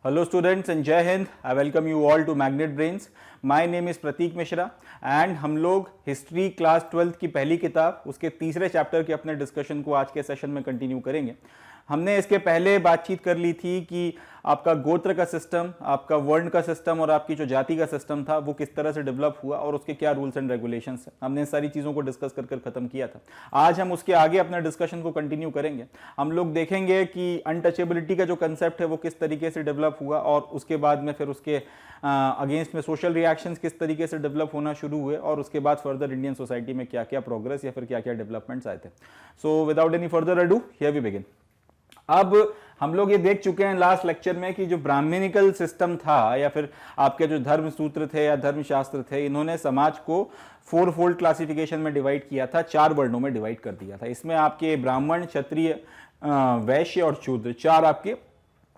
Hello students and Jai Hind. I welcome you all to Magnet Brains. My name is Prateek Mishra and हम लोग history class 12th की पहली किताब उसके तीसरे चैप्टर के अपने डिस्कशन को आज के सेशन में कंटिन्यू करेंगे। हमने इसके पहले बातचीत कर ली थी कि आपका गोत्र का सिस्टम, आपका वर्ण का सिस्टम और आपकी जो जाति का सिस्टम था वो किस तरह से डेवलप हुआ और उसके क्या रूल्स एंड रेगुलेशंस हैं। हमने सारी चीज़ों को डिस्कस कर खत्म किया था। आज हम उसके आगे अपने डिस्कशन को कंटिन्यू करेंगे। हम लोग देखेंगे कि अनटचेबिलिटी का जो कंसेप्ट है वो किस तरीके से डेवलप हुआ और उसके बाद में फिर उसके अगेंस्ट में सोशल रिएक्शंस किस तरीके से डेवलप होना शुरू हुए और उसके बाद फर्दर इंडियन सोसाइटी में क्या क्या प्रोग्रेस या फिर क्या क्या डेवलपमेंट्स आए थे। So without any further ado here we begin. अब हम लोग ये देख चुके हैं लास्ट लेक्चर में कि जो ब्राह्मणिकल सिस्टम था या फिर आपके जो धर्म सूत्र थे या धर्मशास्त्र थे, इन्होंने समाज को 4 फोल्ड क्लासिफिकेशन में डिवाइड किया था, 4 वर्णों में डिवाइड कर दिया था। इसमें आपके ब्राह्मण, क्षत्रिय, वैश्य और शूद्र 4 आपके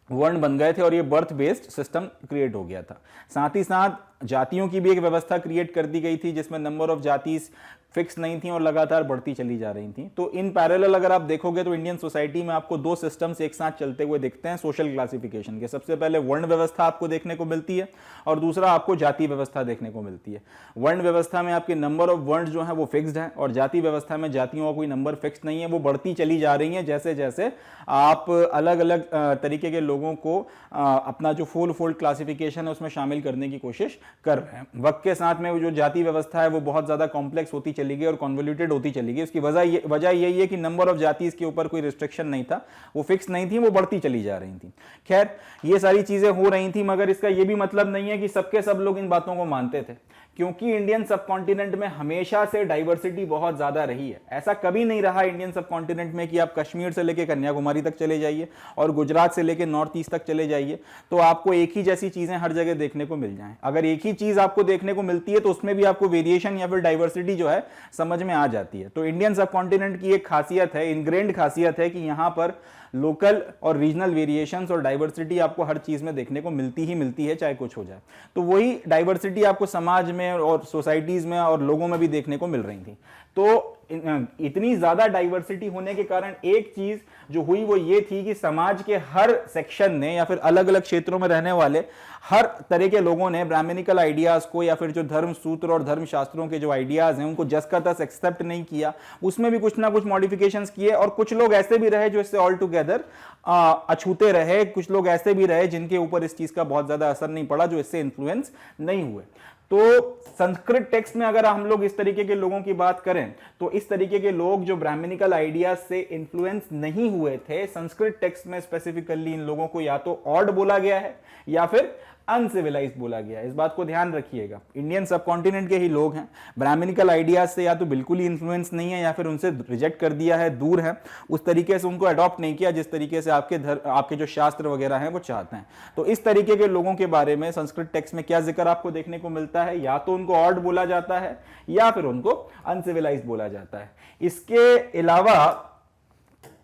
वर्ण बन गए थे और ये बर्थ बेस्ड सिस्टम क्रिएट हो गया था। साथ ही साथ जातियों की भी एक व्यवस्था क्रिएट कर दी गई थी जिसमें नंबर ऑफ जातीज फिक्स नहीं थी और लगातार बढ़ती चली जा रही थी। तो इन पैरेलल अगर आप देखोगे तो इंडियन सोसाइटी में आपको 2 सिस्टम्स एक साथ चलते हुए दिखते हैं सोशल क्लासिफिकेशन के। सबसे पहले वर्ण व्यवस्था आपको देखने को मिलती है और दूसरा आपको जाति व्यवस्था देखने को मिलती है। वर्ण व्यवस्था में आपके नंबर ऑफ वर्ण जो है वो फिक्स्ड है और जाति व्यवस्था में जातियों का कोई नंबर फिक्स नहीं है, वो बढ़ती चली जा रही है जैसे जैसे आप अलग अलग तरीके के लोगों को अपना जो 4 फोल्ड क्लासिफिकेशन है उसमें शामिल करने की कोशिश कर रहे हैं। वक्त के साथ में जो जाति व्यवस्था है वो बहुत ज्यादा कॉम्प्लेक्स होती चली गई और कॉन्वोल्यूटेड होती चली गई। उसकी वजह यही है कि नंबर ऑफ जातीज के ऊपर कोई रिस्ट्रिक्शन नहीं था, वो फिक्स नहीं थी, वो बढ़ती चली जा रही थी। खैर ये सारी चीजें हो रही थी मगर इसका ये भी मतलब नहीं है कि सबके सब लोग इन बातों को मानते थे, क्योंकि इंडियन सबकॉन्टिनेंट में हमेशा से डाइवर्सिटी बहुत ज्यादा रही है। ऐसा कभी नहीं रहा इंडियन सबकॉन्टिनेंट में कि आप कश्मीर से लेकर कन्याकुमारी तक चले जाइए और गुजरात से लेकर नॉर्थ ईस्ट तक चले जाइए तो आपको एक ही जैसी चीजें हर जगह देखने को मिल जाएं। अगर एक ही चीज आपको देखने को मिलती है तो उसमें भी आपको वेरिएशन या फिर डाइवर्सिटी जो है समझ में आ जाती है। तो इंडियन सबकॉन्टिनेंट की एक खासियत है, इनग्रेन्ड खासियत है कि यहां पर लोकल और रीजनल वेरिएशंस और डाइवर्सिटी आपको हर चीज में देखने को मिलती ही मिलती है, चाहे कुछ हो जाए। तो वही डाइवर्सिटी आपको समाज में और सोसाइटीज में और लोगों में भी देखने को मिल रही थी। तो इतनी ज्यादा डाइवर्सिटी होने के कारण एक चीज जो हुई वो ये थी कि समाज के हर सेक्शन ने या फिर अलग अलग क्षेत्रों में रहने वाले हर तरह के लोगों ने ब्राह्मणिकल आइडियाज को या फिर जो धर्म सूत्र और धर्म शास्त्रों के जो आइडियाज हैं उनको जस का तस एक्सेप्ट नहीं किया, उसमें भी कुछ ना कुछ मॉडिफिकेशंस किए। और कुछ लोग ऐसे भी रहे जो इससे ऑल टुगेदर अछूते रहे, कुछ लोग ऐसे भी रहे जिनके ऊपर इस चीज का बहुत ज्यादा असर नहीं पड़ा, जो इससे इन्फ्लुएंस नहीं हुए। तो संस्कृत टेक्स्ट में अगर हम लोग इस तरीके के लोगों की बात करें तो इस तरीके के लोग जो ब्राह्मणिकल आइडियाज से इन्फ्लुएंस नहीं हुए थे, संस्कृत टेक्स्ट में स्पेसिफिकली इन लोगों को या तो ऑड बोला गया है या फिर अनसिविलाइज्ड बोला गया है। इस बात को ध्यान रखिएगा, इंडियन सबकॉन्टिनेंट के ही लोग हैं, ब्राह्मणिकल आइडियाज से या तो बिल्कुल ही इन्फ्लुएंस नहीं है या फिर उनसे रिजेक्ट कर दिया है, दूर है, उस तरीके से उनको अडॉप्ट नहीं किया जिस तरीके से आपके जो शास्त्र वगैरह हैं वो चाहते हैं। तो इस तरीके के लोगों के बारे में संस्कृत टेक्स्ट में क्या जिक्र आपको देखने को मिलता है, या तो उनको ऑड बोला जाता है या फिर उनको अनसिविलाइज्ड बोला जाता है। इसके अलावा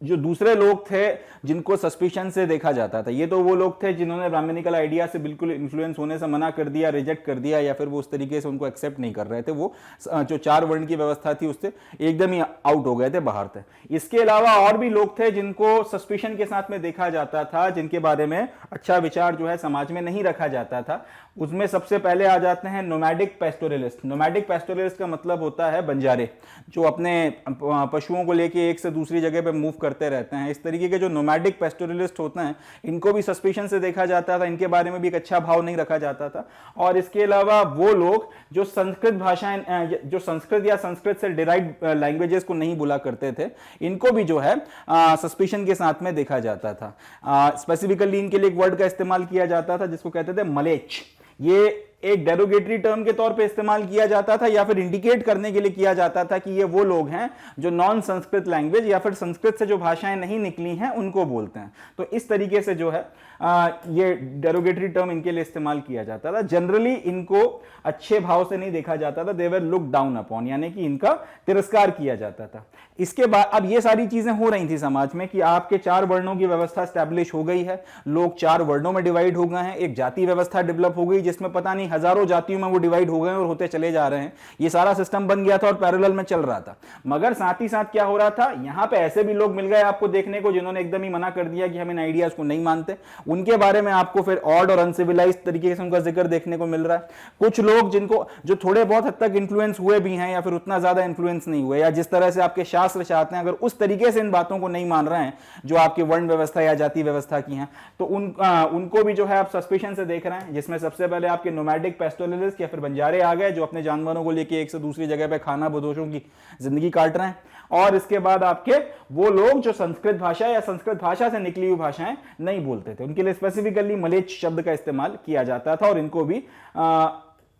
जो दूसरे लोग थे जिनको सस्पिशन से देखा जाता था, ये तो वो लोग थे जिन्होंने ब्राह्मणिकल आइडिया से बिल्कुल इन्फ्लुएंस होने से मना कर दिया, रिजेक्ट कर दिया या फिर वो उस तरीके से उनको एक्सेप्ट नहीं कर रहे थे, वो जो 4 वर्ण की व्यवस्था थी उससे एकदम ही आउट हो गए थे, बाहर थे। इसके अलावा और भी लोग थे जिनको सस्पिशन के साथ में देखा जाता था, जिनके बारे में अच्छा विचार जो है समाज में नहीं रखा जाता था। उसमें सबसे पहले आ जाते हैं नोमैडिक पेस्टोरलिस्ट। नोमैडिक पेस्टोरलिस्ट का मतलब होता है बंजारे, जो अपने पशुओं को लेके एक से दूसरी जगह पे मूव करते रहते हैं। इस तरीके के जो नोमैडिक पेस्टोरलिस्ट होते हैं इनको भी सस्पिशन से देखा जाता था, इनके बारे में भी एक अच्छा भाव नहीं रखा जाता था। और इसके अलावा वो लोग जो संस्कृत भाषाएं, जो संस्कृत या संस्कृत से डिराइव्ड लैंग्वेजेस को नहीं बोला करते थे, इनको भी जो है सस्पिशन के साथ में देखा जाता था। स्पेसिफिकली इनके लिए एक वर्ड का इस्तेमाल किया जाता था जिसको कहते थे मलेच। ये एक डेरोगेटरी टर्म के तौर पे इस्तेमाल किया जाता था या फिर इंडिकेट करने के लिए किया जाता था कि ये वो लोग हैं जो नॉन संस्कृत लैंग्वेज या फिर संस्कृत से जो भाषाएं नहीं निकली हैं उनको बोलते हैं। तो इस तरीके से जो है ये डेरोगेटरी टर्म इनके लिए इस्तेमाल किया जाता था। जनरली इनको अच्छे भाव से नहीं देखा जाता था, दे वर लुक डाउन अपॉन, यानी कि इनका तिरस्कार किया जाता था। इसके बाद अब ये सारी चीजें हो रही थी समाज में कि आपके 4 वर्णों की व्यवस्था स्टैब्लिश हो गई है, लोग 4 वर्णों में डिवाइड हो गए हैं, एक जाति व्यवस्था डेवलप हो गई जिसमें पता नहीं हजारों जातियों में वो डिवाइड हो गए और होते चले जा रहे हैं। ये सारा सिस्टम बन गया था और पैरेलल में चल रहा था। मगर साथ ही साथ क्या हो रहा था, यहां पे ऐसे भी लोग मिल गए आपको देखने को जिन्होंने एकदम ही मना कर दिया कि हम इन आइडियाज को नहीं मानते। उनके बारे में आपको फिर ऑड और अनसिविलाइज्ड तरीके से उनका जिक्र देखने को मिल रहा है। कुछ लोग जिनको जो थोड़े बहुत हद तक इन्फ्लुएंस हुए भी हैं या फिर उतना ज्यादा इन्फ्लुएंस नहीं हुए, या जिस तरह से आपके शास्त्र चाहते हैं, अगर उस तरीके से इन बातों को नहीं मान रहे हैं जो आपकी वर्ण व्यवस्था या जाति व्यवस्था की हैं, तो उनको भी जो है आप सस्पिशन से देख रहे हैं। जिसमें सबसे पहले आपके नोमैडिक पेस्टोरलिस्ट या फिर बंजारे आ गए जो अपने जानवरों को लेके एक से दूसरी जगह पे खाना बदोशों की जिंदगी काट रहे हैं। और इसके बाद आपके वो लोग जो संस्कृत भाषा या संस्कृत भाषा से निकली हुई भाषाएं नहीं बोलते थे, उनके लिए स्पेसिफिकली मलेच्छ शब्द का इस्तेमाल किया जाता था और इनको भी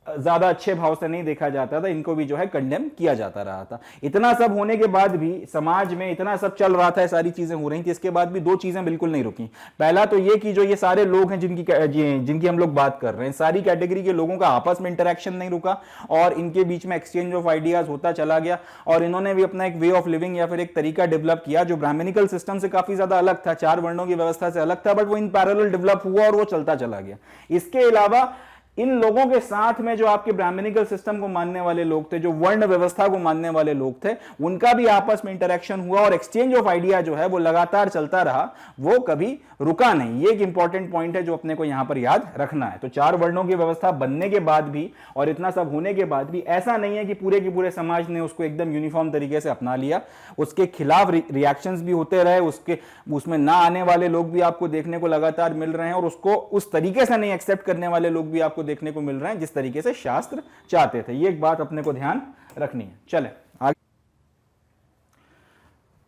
ज्यादा अच्छे भाव से नहीं देखा जाता था, इनको भी जो है कंडेम किया जाता रहा था। इतना सब होने के बाद भी समाज में इतना सब चल रहा था, सारी चीजें हो रही थी, इसके बाद भी दो चीजें बिल्कुल नहीं रुकी। पहला तो ये कि जो ये सारे लोग हैं जिनकी हम लोग बात कर रहे हैं, सारी कैटेगरी के लोगों का आपस में इंटरेक्शन नहीं रुका और इनके बीच में एक्सचेंज ऑफ आइडियाज होता चला गया और इन्होंने भी अपना एक वे ऑफ लिविंग या फिर एक तरीका डेवलप किया जो ब्राह्मणिकल सिस्टम से काफी ज्यादा अलग था, 4 वर्णों की व्यवस्था से अलग था, बट वो इन पैरेलल डेवलप हुआ और वो चलता चला गया। इसके अलावा इन लोगों के साथ में जो आपके ब्राह्मणिकल सिस्टम को मानने वाले लोग थे, जो वर्ण व्यवस्था को मानने वाले लोग थे, उनका भी आपस में इंटरेक्शन हुआ और एक्सचेंज ऑफ आइडिया जो है वो लगातार चलता रहा, वो कभी रुका नहीं। ये एक इंपॉर्टेंट पॉइंट है जो अपने को यहां पर याद रखना है। तो 4 वर्णों की व्यवस्था बनने के बाद भी और इतना सब होने के बाद भी ऐसा नहीं है कि पूरे के पूरे समाज ने उसको एकदम यूनिफॉर्म तरीके से अपना लिया। उसके खिलाफ रिएक्शंस भी होते रहे, उसमें ना आने वाले लोग भी आपको देखने को लगातार मिल रहे हैं और उसको उस तरीके से नहीं एक्सेप्ट करने वाले लोग भी आपको देखने को मिल रहे हैं जिस तरीके से शास्त्र चाहते थे। ये एक बात अपने को ध्यान रखनी है। चले आगे।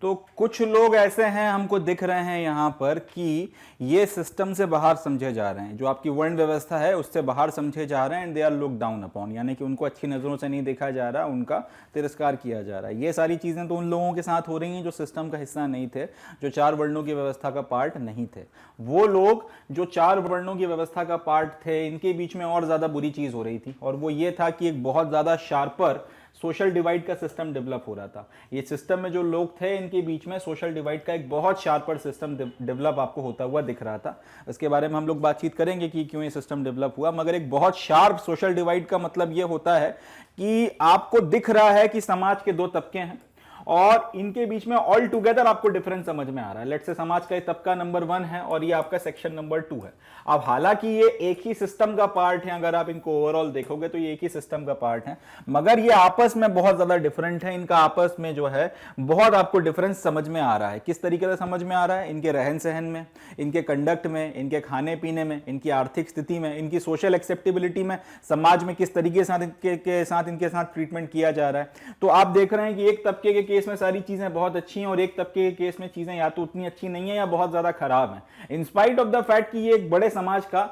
तो कुछ लोग ऐसे हैं हमको दिख रहे हैं यहां पर कि ये सिस्टम से बाहर समझे जा रहे हैं, जो आपकी वर्ण व्यवस्था है उससे बाहर समझे जा रहे हैं, and they are look down upon, यानी कि उनको अच्छी नजरों से नहीं देखा जा रहा, उनका तिरस्कार किया जा रहा है। ये सारी चीजें तो उन लोगों के साथ हो रही हैं जो सिस्टम का हिस्सा नहीं थे, जो 4 वर्णों की व्यवस्था का पार्ट नहीं थे। वो लोग जो 4 वर्णों की व्यवस्था का पार्ट थे, इनके बीच में और ज्यादा बुरी चीज हो रही थी और वो ये था कि एक बहुत ज्यादा शार्पर सोशल डिवाइड का सिस्टम डेवलप हो रहा था। ये सिस्टम में जो लोग थे इनके बीच में सोशल डिवाइड का एक बहुत शार्पर सिस्टम डेवलप आपको होता हुआ दिख रहा था। इसके बारे में हम लोग बातचीत करेंगे कि क्यों ये सिस्टम डेवलप हुआ, मगर एक बहुत शार्प सोशल डिवाइड का मतलब ये होता है कि आपको दिख रहा है कि समाज के 2 तबके हैं और इनके बीच में ऑल टुगेदर आपको डिफरेंस समझ में आ रहा है। लेट्स से समाज का ये तबका नंबर 1 है और ये आपका सेक्शन नंबर 2 है। अब हालांकि ये एक ही सिस्टम का पार्ट है, अगर आप इनको ओवरऑल देखोगे तो ये एक ही सिस्टम का पार्ट है, मगर ये आपस में बहुत ज्यादा डिफरेंट है। इनका आपस में जो है बहुत आपको डिफरेंस समझ में आ रहा है। किस तरीके से समझ में आ रहा है? इनके रहन सहन में, इनके कंडक्ट में, इनके खाने पीने में, इनकी आर्थिक स्थिति में, इनकी सोशल एक्सेप्टेबिलिटी में, समाज में किस तरीके से इनके साथ ट्रीटमेंट किया जा रहा है। तो आप देख रहे हैं कि एक तबके के केस में सारी चीजें बहुत अच्छी हैं और एक तबके के केस में चीजें या तो उतनी अच्छी नहीं है या बहुत ज्यादा खराब हैं। In spite of the fact कि ये एक बड़े समाज का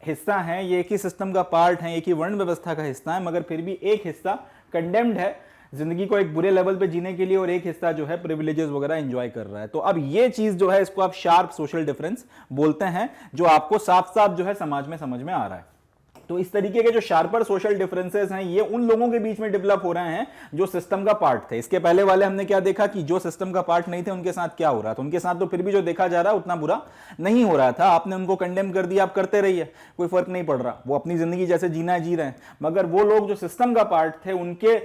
हिस्सा है, ये एक ही सिस्टम का पार्ट है, एक ही वर्ण व्यवस्था का हिस्सा है, मगर फिर भी एक हिस्सा कंडेम्ड है जिंदगी को एक बुरे लेवल पे जीने के लिए और एक हिस्सा जो है प्रिविलेजेस वगैरह एंजॉय कर रहा है। तो अब ये चीज जो है इसको आप शार्प सोशल डिफरेंस बोलते हैं, जो आपको साफ साफ जो है समाज में समझ में आ रहा है। तो इस तरीके के जो शार्पर सोशल डिफरेंसेस हैं ये उन लोगों के बीच में डेवलप हो रहे हैं जो सिस्टम का पार्ट थे। इसके पहले वाले हमने क्या देखा कि जो सिस्टम का पार्ट नहीं थे उनके साथ क्या हो रहा था। उनके साथ तो फिर भी जो देखा जा रहा है उतना बुरा नहीं हो रहा था। आपने उनको कंडेम कर दिया, आप करते रहिए, कोई फर्क नहीं पड़ रहा, वो अपनी जिंदगी जैसे जीना है जी रहे हैं। मगर वो लोग जो सिस्टम का पार्ट थे उनके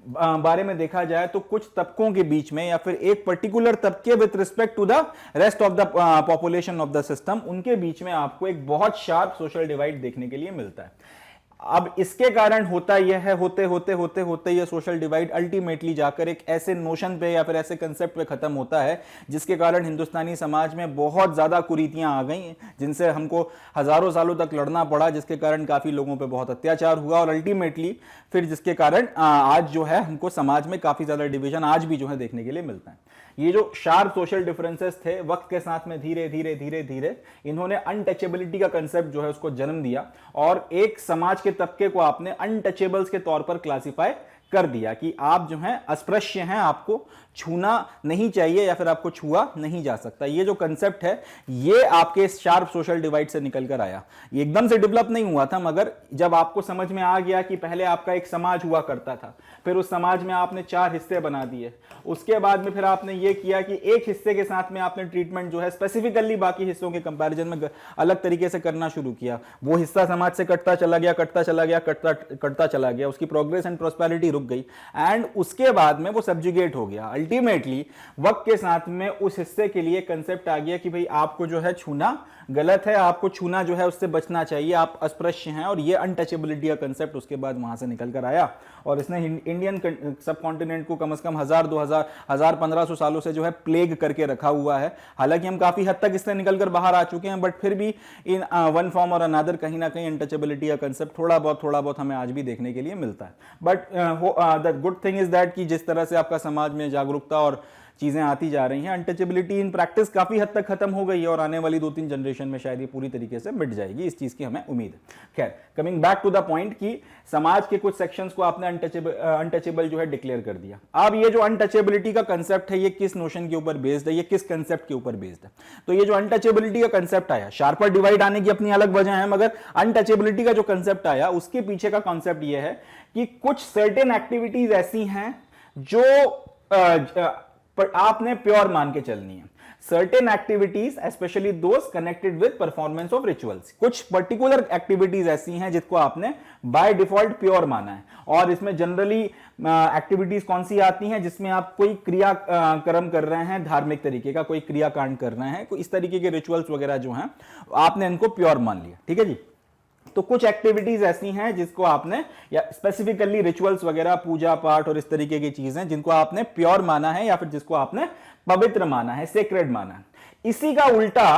बारे में देखा जाए तो कुछ तबकों के बीच में या फिर एक पर्टिकुलर तबके with respect to the rest of the population of the system, उनके बीच में आपको एक बहुत शार्प सोशल डिवाइड देखने के लिए मिलता है। अब इसके कारण होता यह है, होते होते होते होते ये सोशल डिवाइड अल्टीमेटली जाकर एक ऐसे नोशन पे या फिर ऐसे कंसेप्ट पे खत्म होता है जिसके कारण हिंदुस्तानी समाज में बहुत ज्यादा कुरीतियां आ गई जिनसे हमको हजारों सालों तक लड़ना पड़ा, जिसके कारण काफी लोगों पे बहुत अत्याचार हुआ और अल्टीमेटली फिर जिसके कारण आज जो है हमको समाज में काफी ज्यादा डिवीजन आज भी जो है देखने के लिए मिलता है। ये जो शार्प सोशल डिफरेंसेस थे वक्त के साथ में धीरे धीरे धीरे धीरे इन्होंने अनटचेबिलिटी का कंसेप्ट जो है उसको जन्म दिया और एक समाज के तबके को आपने अनटचेबल्स के तौर पर क्लासिफाई कर दिया कि आप जो हैं अस्पृश्य हैं, आपको छूना नहीं चाहिए या फिर आपको छुआ नहीं जा सकता। ये जो कंसेप्ट है ये आपके शार्प सोशल डिवाइड से निकल कर आया। ये एकदम से डेवलप नहीं हुआ था, मगर जब आपको समझ में आ गया कि पहले आपका एक समाज हुआ करता था, फिर उस समाज में आपने 4 हिस्से बना दिए, उसके बाद में फिर आपने ये किया कि एक हिस्से के साथ में आपने ट्रीटमेंट जो है स्पेसिफिकली बाकी हिस्सों के कंपैरिजन में अलग तरीके से करना शुरू किया। वो हिस्सा समाज से कटता चला गया, कटता चला गया, कटता चला गया, उसकी प्रोग्रेस एंड प्रोस्पेरिटी रुक गई एंड उसके बाद में वो सब्जुगेट हो गया। अल्टीमेटली वक्त के साथ में उस हिस्से के लिए कंसेप्ट आ गया कि भाई आपको जो है छूना गलत है, आपको छूना जो है उससे बचना चाहिए, आप अस्पृश्य हैं, और ये अनटचेबिलिटी का कंसेप्ट उसके बाद वहां से निकल कर आया और इसने इंडियन सब कॉन्टिनेंट को कम से कम 1000, 2000, 1500 सालों से जो है प्लेग करके रखा हुआ है। हालांकि हम काफी हद तक इससे निकल कर बाहर आ चुके हैं, बट फिर भी इन वन फॉर्म और अनदर कहीं ना कहीं अनटचेबिलिटी का कंसेप्ट थोड़ा बहुत हमें आज भी देखने के लिए मिलता है। But the good thing is that कि जिस तरह से आपका समाज में जागरूकता और चीजें आती जा रही हैं, अनटचेबिलिटी इन प्रैक्टिस काफी हद तक खत्म हो गई है और आने वाली 2-3 जनरेशन में शायद ये पूरी तरीके से मिट जाएगी, इस चीज की हमें उम्मीद है। खैर, coming back to the point कि समाज के कुछ सेक्शंस को आपने अनटचेबल जो है डिक्लेयर कर दिया। अब ये जो अनटचेबिलिटी का कंसेप्ट है ये किस नोशन के ऊपर बेस्ड है, ये किस कंसेप्ट के ऊपर बेस्ड है? तो ये जो अनटचेबिलिटी का कंसेप्ट आया, शार्पर डिवाइड आने की अपनी अलग वजह है, मगर अनटचेबिलिटी का जो कंसेप्ट आया उसके पीछे का कॉन्सेप्ट ये है कि कुछ सर्टेन एक्टिविटीज ऐसी हैं जो पर आपने प्योर मान के चलनी है। Certain activities specially those connected with performance of rituals, कुछ पर्टिकुलर एक्टिविटीज ऐसी हैं जिसको आपने बाय डिफॉल्ट प्योर माना है। और इसमें जनरली एक्टिविटीज कौन सी आती हैं जिसमें आप कोई क्रिया कर्म कर रहे हैं, धार्मिक तरीके का कोई क्रियाकांड कर रहे हैं, कोई इस तरीके के रिचुअल्स वगैरह जो हैं आपने इनको प्योर मान लिया। ठीक है जी। तो कुछ एक्टिविटीज ऐसी हैं जिसको आपने, या स्पेसिफिकली रिचुअल्स वगैरह, पूजा पाठ और इस तरीके की चीजें जिनको आपने प्योर माना है या फिर जिसको आपने पवित्र माना है, सेक्रेड माना है। इसी का उल्टा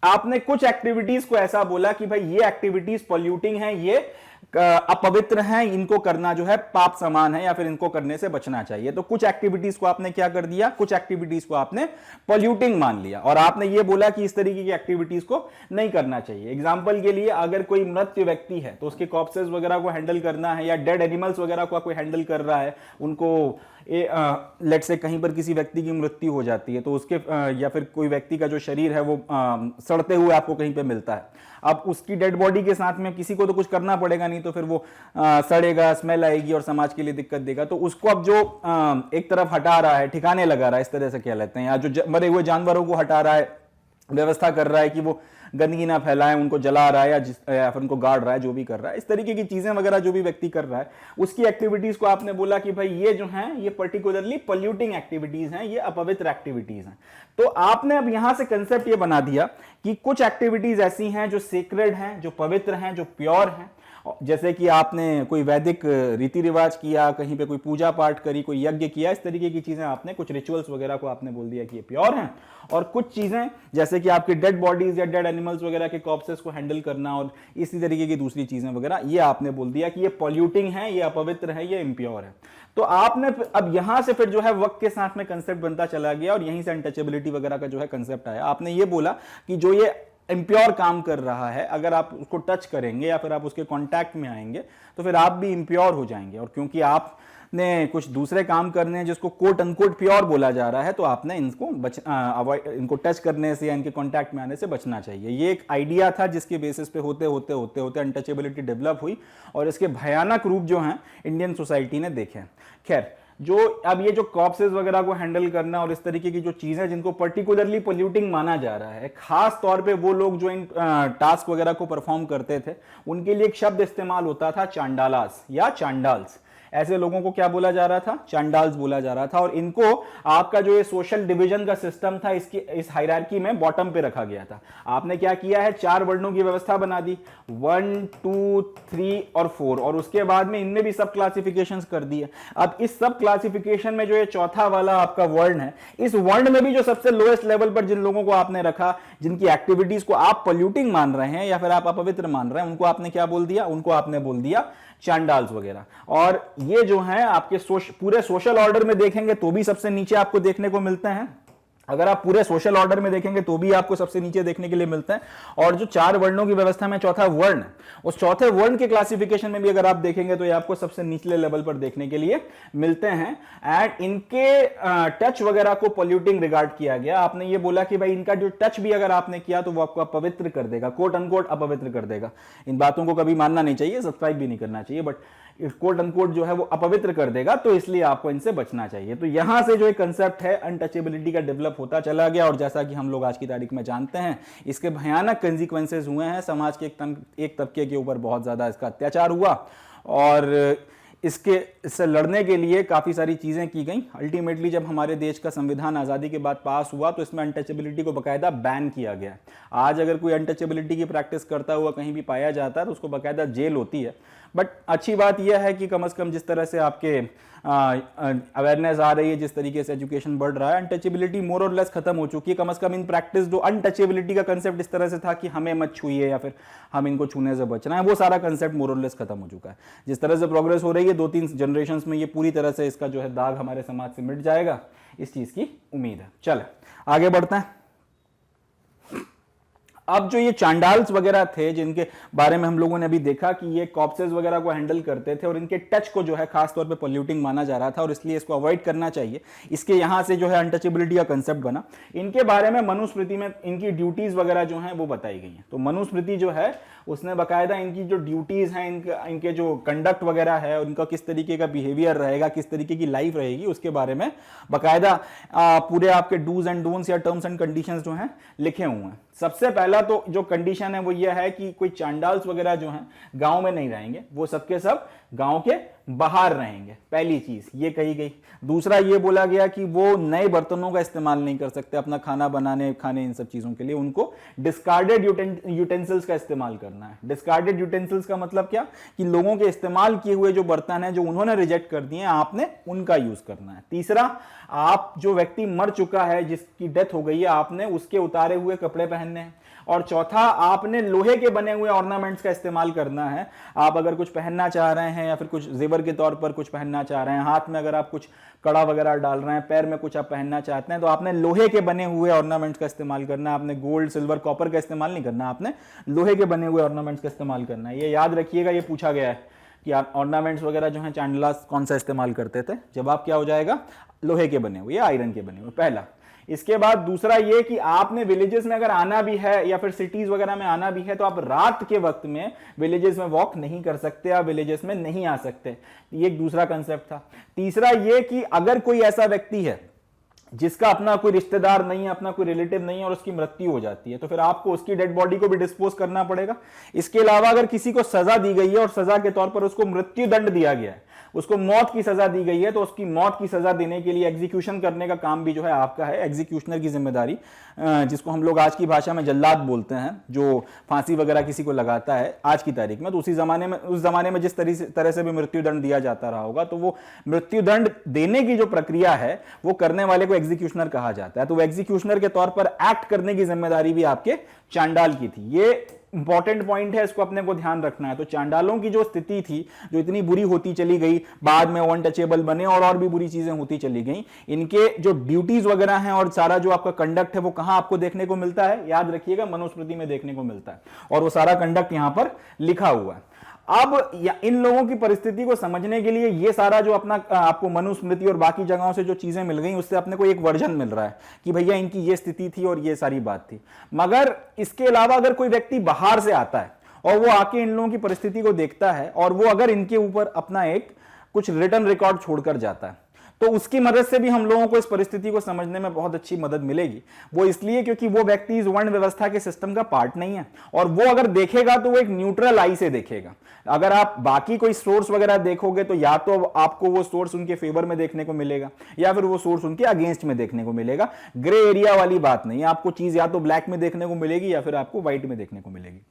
आपने कुछ एक्टिविटीज को ऐसा बोला कि भाई ये एक्टिविटीज पॉल्यूटिंग है, ये अपवित्र हैं, इनको करना जो है पाप समान है या फिर इनको करने से बचना चाहिए। तो कुछ एक्टिविटीज को आपने क्या कर दिया, कुछ एक्टिविटीज को आपने पॉल्यूटिंग मान लिया और आपने ये बोला कि इस तरीके की एक्टिविटीज को नहीं करना चाहिए। एग्जांपल के लिए अगर कोई मृत व्यक्ति है तो उसके कॉर्प्सेस वगैरह को हैंडल करना है, या डेड एनिमल्स वगैरह को कोई हैंडल कर रहा है, उनको लेट से कहीं पर किसी व्यक्ति की मृत्यु हो जाती है तो उसके या फिर कोई व्यक्ति का जो शरीर है वो सड़ते हुए आपको कहीं पे मिलता है। अब उसकी डेड बॉडी के साथ में किसी को तो कुछ करना पड़ेगा, नहीं तो फिर वो सड़ेगा, स्मेल आएगी और समाज के लिए दिक्कत देगा। तो उसको अब जो एक तरफ हटा रहा है, ठिकाने लगा रहा है, इस तरह से कह लेते हैं, या जो मरे हुए जानवरों को हटा रहा है, व्यवस्था कर रहा है कि वो गंदगी ना फैलाएं, उनको जला रहा है या फिर उनको गाड़ रहा है, जो भी कर रहा है, इस तरीके की चीजें वगैरह जो भी व्यक्ति कर रहा है, उसकी एक्टिविटीज को आपने बोला कि भाई ये जो हैं ये पर्टिकुलरली पॉल्यूटिंग एक्टिविटीज हैं, ये अपवित्र एक्टिविटीज हैं। तो आपने अब यहां से कंसेप्ट ये बना दिया कि कुछ एक्टिविटीज ऐसी हैं जो सेक्रेड हैं, जो पवित्र हैं, जो प्योर हैं। जैसे कि आपने कोई वैदिक रीति रिवाज किया, कहीं पे कोई पूजा पाठ करी, कोई यज्ञ किया, इस तरीके की चीजें आपने, कुछ रिचुअल्स वगैरह को आपने बोल दिया कि ये प्योर हैं। और कुछ चीजें जैसे कि आपकी डेड बॉडीज या डेड एनिमल्स वगैरह के कॉर्प्सेस को हैंडल करना और इसी तरीके की दूसरी चीजें वगैरह, ये आपने बोल दिया कि ये पॉल्यूटिंग है, ये अपवित्र है, ये इम्प्योर है। तो आपने अब यहां से फिर जो है वक्त के साथ में कंसेप्ट बनता चला गया और यहीं से अनटचेबिलिटी वगैरह का जो है कंसेप्ट आया। आपने ये बोला कि जो ये इम्प्योर काम कर रहा है, अगर आप उसको टच करेंगे या फिर आप उसके कांटेक्ट में आएंगे तो फिर आप भी इम्प्योर हो जाएंगे। और क्योंकि आपने कुछ दूसरे काम करने हैं जिसको कोट अनकोट प्योर बोला जा रहा है, तो आपने इनको टच करने से या इनके कांटेक्ट में आने से बचना चाहिए। ये एक आइडिया था जिसके बेसिस पे होते होते अनटचेबिलिटी डेवलप हुई और इसके भयानक रूप जो हैं इंडियन सोसाइटी ने देखे। खैर, जो अब ये जो कॉर्प्सेस वगैरह को हैंडल करना और इस तरीके की जो चीजें जिनको पर्टिकुलरली पॉल्यूटिंग माना जा रहा है, खास तौर पे वो लोग जो इन टास्क वगैरह को परफॉर्म करते थे, उनके लिए एक शब्द इस्तेमाल होता था चांडालास या चांडाल्स। ऐसे लोगों को क्या बोला जा रहा था? चांडाल्स बोला जा रहा था। और इनको आपका जो ये सोशल डिवीजन का सिस्टम था, इस हायरार्की में बॉटम पे रखा गया था। आपने क्या किया है, 4 वर्णों की व्यवस्था बना दी, 1, 2, 3 और 4, और उसके बाद में इनमें भी सब क्लासिफिकेशंस कर दिए। अब इस सब क्लासिफिकेशन में जो ये चौथा वाला आपका वर्ण है, इस वर्ण में भी जो सबसे लोएस्ट लेवल पर जिन लोगों को आपने रखा, जिनकी एक्टिविटीज को आप पॉल्यूटिंग मान रहे हैं या फिर आप अपवित्र मान रहे हैं, उनको आपने क्या बोल दिया? उनको आपने बोल दिया चांडाल्स वगैरह। और ये जो है आपके पूरे सोशल ऑर्डर में देखेंगे तो भी सबसे नीचे आपको देखने को मिलते हैं। अगर आप पूरे सोशल ऑर्डर में देखेंगे तो भी आपको सबसे नीचे देखने के लिए मिलते हैं, और जो 4 वर्णों की व्यवस्था में चौथा वर्ण, उस चौथे वर्ण के क्लासिफिकेशन में भी अगर आप देखेंगे तो ये आपको सबसे निचले लेवल पर देखने के लिए मिलते हैं। एंड इनके टच वगैरह को पॉल्यूटिंग रिगार्ड किया गया। आपने ये बोला कि भाई इनका जो टच भी अगर आपने किया तो वो आपको अपवित्र कर देगा, कोट अनकोट अपवित्र कर देगा। इन बातों को कभी मानना नहीं चाहिए, सब्सक्राइब भी नहीं करना चाहिए, बट कोट अनकोट जो है वो अपवित्र कर देगा, तो इसलिए आपको इनसे बचना चाहिए। तो यहां से जो एक कंसेप्ट है अनटचेबिलिटी का डेवलप होता चला गया, और जैसा कि हम लोग आज की तारीख में जानते हैं इसके भयानक कंसिक्वेंसेस हुए हैं। समाज के एक तबके के ऊपर बहुत ज्यादा इसका अत्याचार हुआ, और इससे लड़ने के लिए काफ़ी सारी चीज़ें की गई। अल्टीमेटली जब हमारे देश का संविधान आज़ादी के बाद पास हुआ तो इसमें अनटचेबिलिटी को बाकायदा बैन किया गया। आज अगर कोई अनटचेबिलिटी की प्रैक्टिस करता हुआ कहीं भी पाया जाता है तो उसको बाकायदा जेल होती है। बट अच्छी बात यह है कि कम से कम जिस तरह से आपके अवेयरनेस आ रही है, जिस तरीके से एजुकेशन बढ़ रहा है, अनटचेबिलिटी मोर और लेस खत्म हो चुकी है। कम से कम इन प्रैक्टिस जो अनटचेबिलिटी का कंसेप्ट इस तरह से था कि हमें मत छूइए या फिर हम इनको छूने से बचना है, वो सारा कंसेप्ट मोर और लेस खत्म हो चुका है। जिस तरह से प्रोग्रेस हो रही है 2-3 जनरेशंस में, ये पूरी तरह से इसका जो है दाग हमारे समाज से मिट जाएगा, इस चीज की उम्मीद है। चले आगे बढ़ते हैं। अब जो ये चांडाल्स वगैरह थे जिनके बारे में हम लोगों ने अभी देखा कि ये कॉर्प्सेस वगैरह को हैंडल करते थे और इनके टच को जो है खास तौर पे पॉल्यूटिंग माना जा रहा था और इसलिए इसको अवॉइड करना चाहिए, इसके यहां से जो है अनटचेबिलिटी का कंसेप्ट बना। इनके बारे में मनुस्मृति में इनकी ड्यूटीज वगैरह जो हैं वो बताई गई हैं। तो मनुस्मृति जो है उसने बाकायदा इनकी जो ड्यूटीज हैं, इनके जो कंडक्ट वगैरह है, उनका किस तरीके का बिहेवियर रहेगा, किस तरीके की लाइफ रहेगी, उसके बारे में बाकायदा पूरे आपके डूज एंड डोंट्स या टर्म्स एंड कंडीशंस जो हैं लिखे हुए हैं। सबसे पहला तो जो कंडीशन है वो ये है कि कोई चांडाल्स वगैरह जो हैं गांव में नहीं रहेंगे, वो सबके सब गांव के बाहर रहेंगे, पहली चीज ये कही गई। दूसरा ये बोला गया कि वो नए बर्तनों का इस्तेमाल नहीं कर सकते अपना खाना बनाने, खाने, इन सब चीजों के लिए। उनको डिस्कार्डेड यूटेंसिल्स का इस्तेमाल करना है। डिस्कार्डेड यूटेंसिल्स का मतलब क्या कि लोगों के इस्तेमाल किए हुए जो बर्तन हैं जो उन्होंने रिजेक्ट कर दिए, आपने उनका यूज करना है। तीसरा, आप जो व्यक्ति मर चुका है, जिसकी डेथ हो गई है, आपने उसके उतारे हुए कपड़े पहनने हैं। और चौथा, आपने लोहे के बने हुए ऑर्नामेंट्स का इस्तेमाल करना है। आप अगर कुछ पहनना चाह रहे हैं या फिर कुछ जेवर के तौर पर कुछ पहनना चाह रहे हैं, हाथ में अगर आप कुछ कड़ा वगैरह डाल रहे हैं, पैर में कुछ आप पहनना चाहते हैं, तो आपने लोहे के बने हुए ऑर्नामेंट्स का इस्तेमाल करना है। आपने गोल्ड, सिल्वर, कॉपर का इस्तेमाल नहीं करना, आपने लोहे के बने हुए ऑर्नामेंट्स का इस्तेमाल करना है। ये याद रखिएगा, ये पूछा गया है कि आप ऑर्नामेंट्स वगैरह जो है चांडलास कौन सा इस्तेमाल करते थे। जवाब क्या हो जाएगा? लोहे के बने हुए या आयरन के बने हुए, पहला। इसके बाद दूसरा ये कि आपने विलेजेस में अगर आना भी है या फिर सिटीज वगैरह में आना भी है तो आप रात के वक्त में विलेजेस में वॉक नहीं कर सकते, आप विलेजेस में नहीं आ सकते। ये एक दूसरा कंसेप्ट था। तीसरा ये कि अगर कोई ऐसा व्यक्ति है जिसका अपना कोई रिश्तेदार नहीं है, अपना कोई रिलेटिव नहीं है और उसकी मृत्यु हो जाती है, तो फिर आपको उसकी डेड बॉडी को भी डिस्पोज करना पड़ेगा। इसके अलावा अगर किसी को सजा दी गई है और सजा के तौर पर उसको मृत्यु दंड दिया गया है, उसको मौत की सजा दी गई है, तो उसकी मौत की सजा देने के लिए एग्जीक्यूशन करने का काम भी जो है आपका है। एग्जीक्यूशनर की जिम्मेदारी, जिसको हम लोग आज की भाषा में जल्लाद बोलते हैं, जो फांसी वगैरह किसी को लगाता है आज की तारीख में, तो उस जमाने में जिस तरह से भी मृत्यु दंड दिया जाता रहा होगा, तो वो मृत्यु दंड देने की जो प्रक्रिया है वो करने वाले को एग्जीक्यूशनर कहा जाता है। तो वो एग्जीक्यूशनर के तौर पर एक्ट करने की जिम्मेदारी भी आपके चांडाल की थी। ये इंपॉर्टेंट पॉइंट है, इसको अपने को ध्यान रखना है। तो चांडालों की जो स्थिति थी, जो इतनी बुरी होती चली गई, बाद में अनटचेबल बने और भी बुरी चीजें होती चली गई, इनके जो ड्यूटीज वगैरह हैं और सारा जो आपका कंडक्ट है वो कहां आपको देखने को मिलता है? याद रखिएगा, मनुस्मृति में देखने को मिलता है, और वो सारा कंडक्ट यहां पर लिखा हुआ है। अब इन लोगों की परिस्थिति को समझने के लिए ये सारा जो अपना आपको मनुस्मृति और बाकी जगहों से जो चीजें मिल गई, उससे अपने को एक वर्जन मिल रहा है कि भैया इनकी ये स्थिति थी और ये सारी बात थी। मगर इसके अलावा अगर कोई व्यक्ति बाहर से आता है और वो आके इन लोगों की परिस्थिति को देखता है और वो अगर इनके ऊपर अपना एक कुछ रिटर्न रिकॉर्ड छोड़कर जाता है, तो उसकी मदद से भी हम लोगों को इस परिस्थिति को समझने में बहुत अच्छी मदद मिलेगी। वो इसलिए क्योंकि वो व्यक्ति इस वर्ण व्यवस्था के सिस्टम का पार्ट नहीं है, और वो अगर देखेगा तो वो एक न्यूट्रल आई से देखेगा। अगर आप बाकी कोई सोर्स वगैरह देखोगे तो या तो आपको वो सोर्स उनके फेवर में देखने को मिलेगा या फिर वो सोर्स उनके अगेंस्ट में देखने को मिलेगा। ग्रे एरिया वाली बात नहीं है, आपको चीज या तो ब्लैक में देखने को मिलेगी या फिर आपको व्हाइट में देखने को मिलेगी।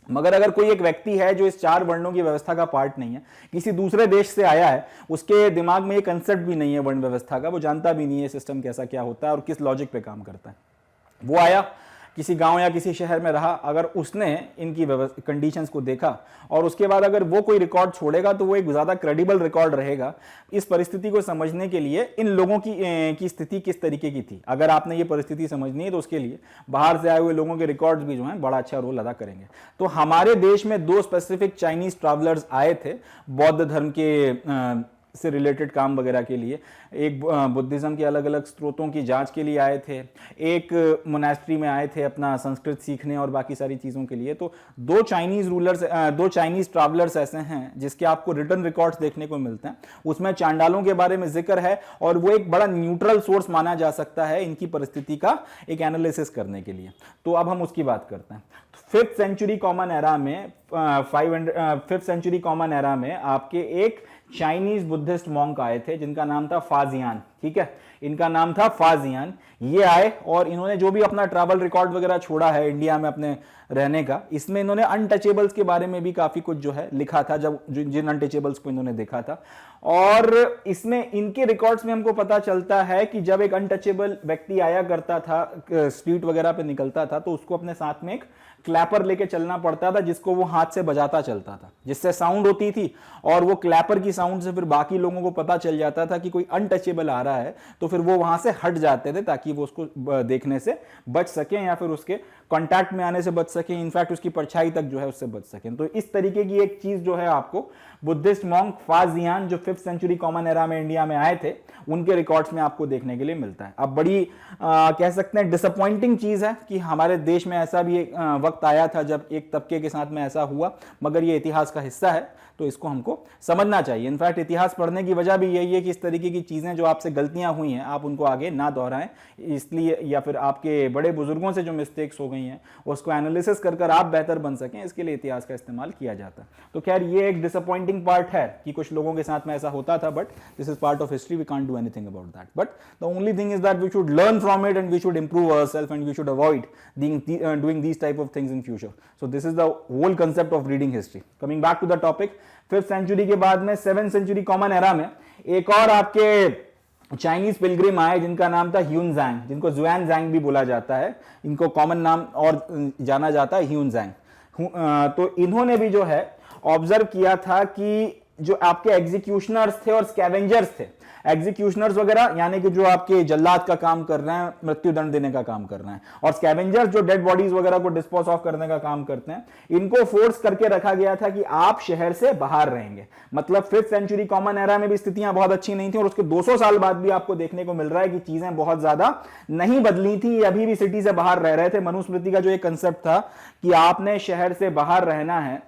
मगर अगर कोई एक व्यक्ति है जो इस 4 वर्णों की व्यवस्था का पार्ट नहीं है, किसी दूसरे देश से आया है, उसके दिमाग में ये कंसेप्ट भी नहीं है वर्ण व्यवस्था का, वो जानता भी नहीं है सिस्टम कैसा क्या होता है और किस लॉजिक पे काम करता है, वो आया, किसी गांव या किसी शहर में रहा, अगर उसने इनकी कंडीशंस को देखा और उसके बाद अगर वो कोई रिकॉर्ड छोड़ेगा तो वो एक ज़्यादा क्रेडिबल रिकॉर्ड रहेगा। इस परिस्थिति को समझने के लिए इन लोगों की स्थिति किस तरीके की थी, अगर आपने ये परिस्थिति समझनी है तो उसके लिए बाहर से आए हुए लोगों के रिकॉर्ड्स भी जो हैं बड़ा अच्छा रोल अदा करेंगे। तो हमारे देश में 2 स्पेसिफिक चाइनीज ट्रैवलर्स आए थे बौद्ध धर्म के से रिलेटेड काम वगैरह के लिए। एक बुद्धिज्म के अलग अलग स्रोतों की जांच के लिए आए थे, एक मोनास्ट्री में आए थे अपना संस्कृत सीखने और बाकी सारी चीज़ों के लिए। तो 2 चाइनीज ट्रैवलर्स ऐसे हैं जिसके आपको रिटर्न रिकॉर्ड्स देखने को मिलते हैं। उसमें चांडालों के बारे में जिक्र है और वो एक बड़ा न्यूट्रल सोर्स माना जा सकता है इनकी परिस्थिति का एक एनालिसिस करने के लिए। तो अब हम उसकी बात करते हैं। 5th सेंचुरी कॉमन एरा में 5th सेंचुरी कॉमन एरा में आपके एक चाइनीज बुद्धिस्ट मॉन्क आए थे जिनका नाम था फाजियान। ठीक है, इनका नाम था फाजियान। ये आए और इन्होंने जो भी अपना ट्रैवल रिकॉर्ड वगैरह छोड़ा है इंडिया में अपने रहने का, इसमें इन्होंने अनटचेबल्स के बारे में भी काफी कुछ जो है लिखा था, जब जिन अनटचेबल्स को इन्होंने देखा था। और इसमें इनके रिकॉर्ड्स में हमको पता चलता है कि जब एक अनटचेबल व्यक्ति आया करता था, स्ट्रीट वगैरह पे निकलता था, तो उसको अपने साथ में एक क्लैपर लेके चलना पड़ता था जिसको वो हाथ से बजाता चलता था, जिससे साउंड होती थी और वो क्लैपर की साउंड से फिर बाकी लोगों को पता चल जाता था कि कोई अनटचेबल आ रहा है, तो फिर वो वहां से हट जाते थे ताकि वो उसको देखने से बच सके या फिर उसके कांटेक्ट में आने से बच सके, इनफैक्ट उसकी परछाई तक जो है उससे बच सके। तो इस तरीके की एक चीज जो है आपको बुद्धिस्ट मॉन्क फाजियान जो 5th सेंचुरी कॉमन एरा में इंडिया में आए थे उनके रिकॉर्ड्स में आपको देखने के लिए मिलता है। अब बड़ी कह सकते हैं डिसअपॉइंटिंग चीज है कि हमारे देश में ऐसा भी एक वक्त आया था जब एक तबके के साथ में ऐसा हुआ, मगर ये इतिहास का हिस्सा है तो इसको हमको समझना चाहिए। इनफैक्ट इतिहास पढ़ने की वजह भी यही है कि इस तरीके की चीजें जो आपसे गलतियां हुई हैं आप उनको आगे ना दोहराएं, इसलिए, या फिर आपके बड़े बुजुर्गों से जो मिस्टेक्स हो गई हैं उसको एनालिसिस कर आप बेहतर बन सकें, इसके लिए इतिहास का इस्तेमाल किया जाता है। तो खैर ये एक डिसअपॉइंटिंग पार्ट है कि कुछ लोगों के साथ में ऐसा होता था, but this is part of history, we can't do anything about that. But the only thing is that we should learn from it and we should improve ourselves and we should avoid doing these type of things in future. So this is the whole concept of reading history. Coming back to the topic, 5th century के बाद में 7th century common era में एक और आपके Chinese Pilgrim आए जिनका नाम था ह्यूनजैंग, जिनको जुआनजैंग भी बोला जाता है, इनको कॉमन नाम और जाना जाता है ह्यूनजैंग। तो इन्होंने भी जो है ऑब्जर्व किया था कि जो आपके एग्जीक्यूशनर्स थे और स्कैवेंजर्स थे, एग्जीक्यूशनर्स वगैरह यानी कि जो आपके जल्लाद का काम कर रहे हैं, मृत्युदंड देने का काम कर रहे हैं, और स्कैवेंजर्स जो डेड बॉडीज वगैरह को डिस्पोज ऑफ करने का काम करते हैं, इनको फोर्स करके रखा गया था कि आप शहर से बाहर रहेंगे। मतलब 5th सेंचुरी कॉमन एरा में भी स्थितियां बहुत अच्छी नहीं थी और उसके 200 साल बाद भी आपको देखने को मिल रहा है कि चीजें बहुत ज्यादा नहीं बदली थी, अभी भी सिटी से बाहर रह रहे थे। मनुस्मृति का जो एक कंसेप्ट था कि आपने शहर से बाहर रहना है,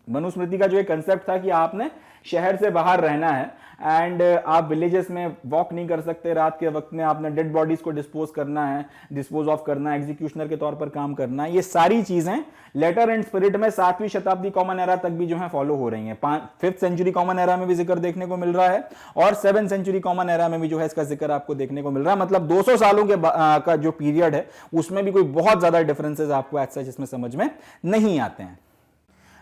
मनुस्मृति का जो एक कंसेप्ट था कि आपने शहर से बाहर रहना है एंड आप विलेजेस में वॉक नहीं कर सकते, रात के वक्त में आपने डेड बॉडीज को डिस्पोज ऑफ करना है, एग्जीक्यूशनर के तौर पर काम करना है। ये सारी चीजें लेटर एंड स्पिरिट में 7वीं शताब्दी कॉमन एरा तक भी जो है फॉलो हो रही हैं। 5th सेंचुरी कॉमन एरा में भी जिक्र देखने को मिल रहा है और 7th सेंचुरी कॉमन एरा में भी जो है इसका जिक्र आपको देखने को मिल रहा है। मतलब 200 सालों के का जो पीरियड है उसमें भी कोई बहुत ज्यादा डिफरेंसेस आपको एज सच इसमें समझ में नहीं आते हैं।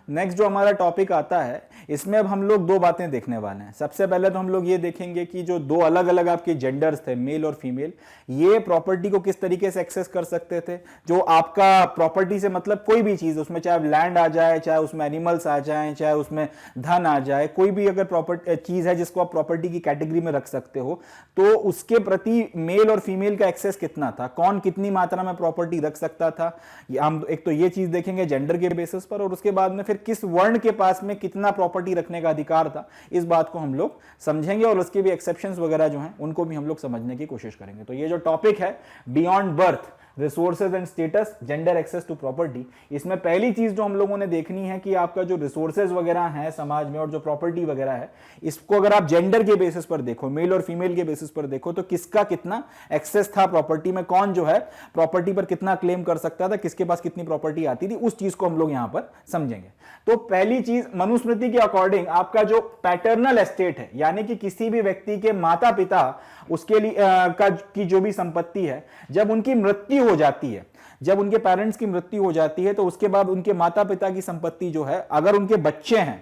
नेक्स्ट जो हमारा टॉपिक आता है इसमें अब हम लोग 2 बातें देखने वाले हैं। सबसे पहले तो हम लोग ये देखेंगे कि जो 2 अलग अलग आपके जेंडर्स थे, मेल और फीमेल, ये प्रॉपर्टी को किस तरीके से एक्सेस कर सकते थे। जो आपका प्रॉपर्टी से मतलब कोई भी चीज, उसमें चाहे लैंड आ जाए, चाहे उसमें एनिमल्स आ जाए, चाहे उसमें धन आ जाए, कोई भी अगर प्रॉपर्टी चीज है जिसको आप प्रॉपर्टी की कैटेगरी में रख सकते हो, तो उसके प्रति मेल और फीमेल का एक्सेस कितना था, कौन कितनी मात्रा में प्रॉपर्टी रख सकता था। हम एक तो ये चीज देखेंगे जेंडर के बेसिस पर, और उसके बाद में फिर किस वर्ण के पास में कितना प्रॉपर्टी रखने का अधिकार था, इस बात को हम लोग समझेंगे और उसके भी एक्सेप्शंस वगैरह जो हैं उनको भी हम लोग समझने की कोशिश करेंगे। तो ये जो टॉपिक है beyond birth, resources and status, gender access to property, इसमें पहली चीज जो हम लोगों ने देखनी है कि आपका जो रिसोर्सेज वगैरह है समाज में और जो प्रॉपर्टी वगैरह है, इसको अगर आप जेंडर के बेसिस पर देखो, मेल और फीमेल के बेसिस पर देखो, तो किसका कितना एक्सेस था प्रॉपर्टी में, कौन जो है प्रॉपर्टी पर कितना क्लेम कर सकता था, किसके पास कितनी प्रॉपर्टी आती थी, उस चीज को हम लोग यहां पर समझेंगे। तो पहली चीज, मनुस्मृति के अकॉर्डिंग आपका जो पैटर्नल एस्टेट है, यानी कि किसी भी व्यक्ति के माता पिता उसके लिए की जो भी संपत्ति है, जब उनकी मृत्यु हो जाती है, जब उनके पेरेंट्स की मृत्यु हो जाती है, तो उसके बाद उनके माता पिता की संपत्ति जो है, अगर उनके बच्चे हैं,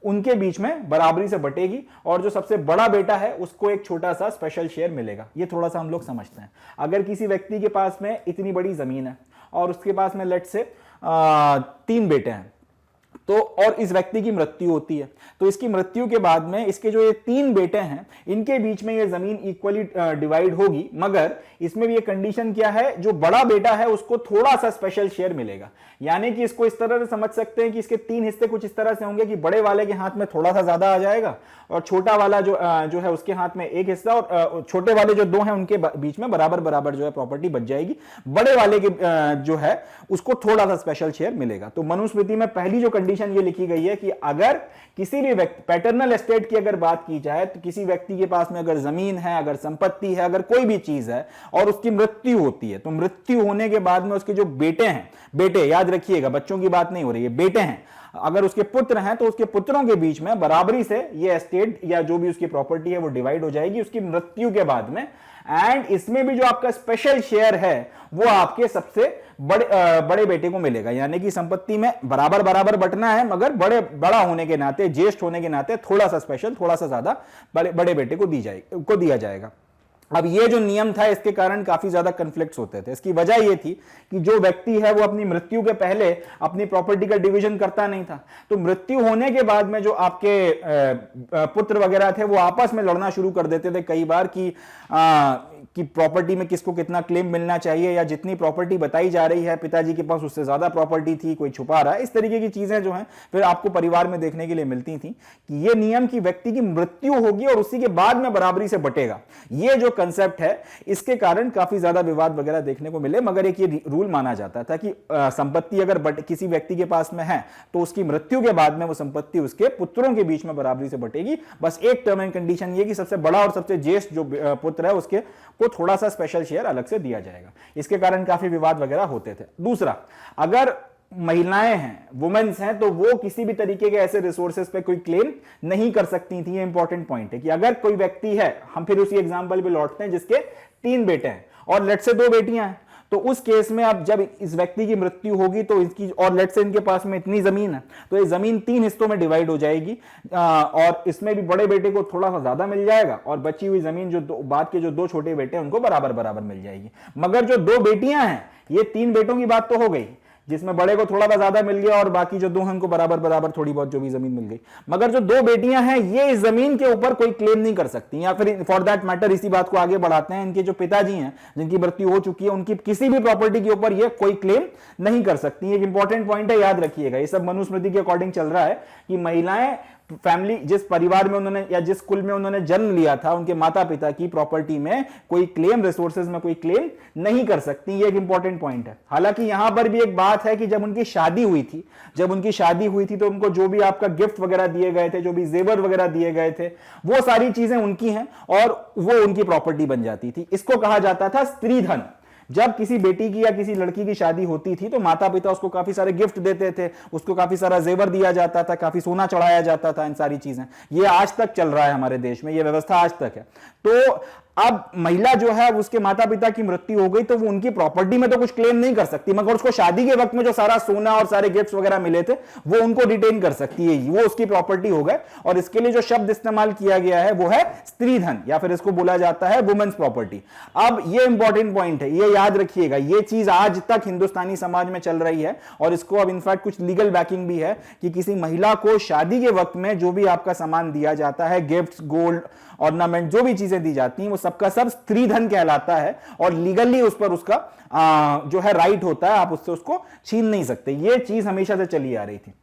उनके बीच में बराबरी से बटेगी और जो सबसे बड़ा बेटा है उसको एक छोटा सा स्पेशल शेयर मिलेगा। ये थोड़ा सा हम लोग समझते हैं। अगर किसी व्यक्ति के पास में इतनी बड़ी जमीन है और उसके पास में लेट से 3 बेटे हैं, तो और इस व्यक्ति की मृत्यु होती है, तो इसकी मृत्यु के बाद में इसके जो ये 3 बेटे हैं इनके बीच में ये जमीन इक्वली डिवाइड होगी, मगर इसमें भी ये कंडीशन क्या है, जो बड़ा बेटा है उसको थोड़ा सा स्पेशल शेयर मिलेगा। यानी कि इसको इस तरह से समझ सकते हैं कि इसके 3 हिस्से कुछ इस तरह से होंगे कि बड़े वाले के हाथ में थोड़ा सा ज्यादा आ जाएगा और छोटा वाला जो है उसके हाथ में 1 हिस्सा, और छोटे वाले जो 2 हैं उनके बीच में बराबर बराबर जो है प्रॉपर्टी बच जाएगी। बड़े वाले के जो है उसको थोड़ा सा स्पेशल शेयर मिलेगा। तो मनुस्मृति में पहली जो कंडीशन ये लिखी गई है कि अगर किसी भी व्यक्ति, पैटर्नल एस्टेट की अगर बात की जाए तो किसी व्यक्ति के पास में अगर जमीन है, अगर संपत्ति है, अगर कोई भी चीज है और उसकी मृत्यु होती है, तो मृत्यु होने के बाद में उसके जो बेटे हैं, बेटे याद रखिएगा बच्चों की बात नहीं हो रही है, बेटे हैं, अगर उसके पुत्र हैं तो उसके पुत्रों के बीच में बराबरी से ये एस्टेट या जो भी उसकी प्रॉपर्टी है वो डिवाइड हो जाएगी उसकी मृत्यु के बाद में। एंड इसमें भी जो आपका स्पेशल शेयर है वो आपके सबसे बड़े बेटे को मिलेगा। यानी कि संपत्ति में बराबर बराबर बंटना है, मगर बड़ा होने के नाते, ज्येष्ठ होने के नाते थोड़ा सा स्पेशल, थोड़ा सा ज्यादा बड़े बेटे को दिया जाएगा। अब ये जो नियम था इसके कारण काफी ज्यादा कन्फ्लिक्ट्स होते थे। इसकी वजह ये थी कि जो व्यक्ति है वो अपनी मृत्यु के पहले अपनी प्रॉपर्टी का डिवीजन करता नहीं था, तो मृत्यु होने के बाद में जो आपके पुत्र वगैरह थे वो आपस में लड़ना शुरू कर देते थे कई बार कि प्रॉपर्टी में किसको कितना क्लेम मिलना चाहिए, या जितनी प्रॉपर्टी बताई जा रही है पिताजी के पास उससे ज्यादा प्रॉपर्टी थी, कोई छुपा रहा है। इस तरीके की चीजें जो हैं फिर आपको परिवार में देखने के लिए मिलती थी कि ये नियम की व्यक्ति की मृत्यु होगी और उसी के बाद में बराबरी से बटेगा। ये जो कंसेप्ट है इसके कारण काफी ज्यादा विवाद वगैरह देखने को मिले, मगर एक ये रूल माना जाता था कि संपत्ति अगर किसी व्यक्ति के पास में है तो उसकी मृत्यु के बाद में वो संपत्ति उसके पुत्रों के बीच में बराबरी से बटेगी। बस एक टर्म एंड कंडीशन ये कि सबसे बड़ा और सबसे ज्येष्ठ जो पुत्र है उसके को थोड़ा सा स्पेशल शेयर अलग से दिया जाएगा। इसके कारण काफी विवाद वगैरह होते थे। दूसरा, अगर महिलाएं हैं, वुमेन्स हैं, तो वो किसी भी तरीके के ऐसे रिसोर्सेज पे कोई क्लेम नहीं कर सकती थी। ये इंपॉर्टेंट पॉइंट है कि अगर कोई व्यक्ति है, हम फिर उसी एग्जांपल पे लौटते हैं जिसके 3 बेटे हैं और लेट से 2 बेटियां हैं, तो उस केस में अब जब इस व्यक्ति की मृत्यु होगी तो इसकी, और लेट से इनके पास में इतनी जमीन है तो ये जमीन 3 हिस्सों में डिवाइड हो जाएगी, और इसमें भी बड़े बेटे को थोड़ा सा ज्यादा मिल जाएगा और बची हुई जमीन जो बाद के जो 2 छोटे बेटे हैं उनको बराबर बराबर मिल जाएगी। मगर जो 2 बेटियां हैं, ये 3 बेटों की बात तो हो गई जिसमें बड़े को थोड़ा सा ज्यादा मिल गया और बाकी जो 2 हैं उनको बराबर बराबर थोड़ी बहुत जो भी जमीन मिल गई। मगर जो 2 बेटियां हैं ये इस जमीन के ऊपर कोई क्लेम नहीं कर सकती, या फिर फॉर दैट मैटर इसी बात को आगे बढ़ाते हैं, इनके जो पिताजी हैं जिनकी मृत्यु हो चुकी है उनकी किसी भी प्रॉपर्टी के ऊपर ये कोई क्लेम नहीं कर सकती। एक इंपॉर्टेंट पॉइंट है, याद रखिएगा। ये सब मनुस्मृति के अकॉर्डिंग चल रहा है कि महिलाएं फैमिली, जिस परिवार में उन्होंने या जिस कुल में उन्होंने जन्म लिया था, उनके माता पिता की प्रॉपर्टी में कोई क्लेम, रिसोर्सेज में कोई क्लेम नहीं कर सकती। ये एक इंपॉर्टेंट पॉइंट है। हालांकि यहां पर भी एक बात है कि जब उनकी शादी हुई थी तो उनको जो भी आपका गिफ्ट वगैरह दिए गए थे, जो भी जेवर वगैरह दिए गए थे, वो सारी चीजें उनकी हैं और वो उनकी प्रॉपर्टी बन जाती थी। इसको कहा जाता था स्त्री धन। जब किसी बेटी की या किसी लड़की की शादी होती थी तो माता पिता उसको काफी सारे गिफ्ट देते थे, उसको काफी सारा जेवर दिया जाता था, काफी सोना चढ़ाया जाता था। इन सारी चीजें ये आज तक चल रहा है हमारे देश में, ये व्यवस्था आज तक है। तो अब महिला जो है उसके माता पिता की मृत्यु हो गई तो वो उनकी प्रॉपर्टी में तो कुछ क्लेम नहीं कर सकती, मगर उसको शादी के वक्त में जो सारा सोना और सारे गिफ्ट्स वगैरह मिले थे वो उनको डिटेन कर सकती है, वो उसकी प्रॉपर्टी हो गए। और इसके लिए जो शब्द इस्तेमाल किया गया है वो है स्त्री धन, या फिर इसको बोला जाता है वुमेन्स प्रॉपर्टी। अब ये इंपॉर्टेंट पॉइंट है, ये याद रखिएगा, ये चीज आज तक हिंदुस्तानी समाज में चल रही है और इसको अब इनफैक्ट कुछ लीगल बैकिंग भी है कि किसी महिला को शादी के वक्त में जो भी आपका सामान दिया जाता है, गिफ्ट्स, गोल्ड, ऑर्नामेंट, जो भी चीजें दी जाती हैं, वो सबका सब स्त्री धन कहलाता है और लीगली उस पर उसका जो है राइट होता है, आप उससे उसको छीन नहीं सकते। ये चीज हमेशा से चली आ रही थी।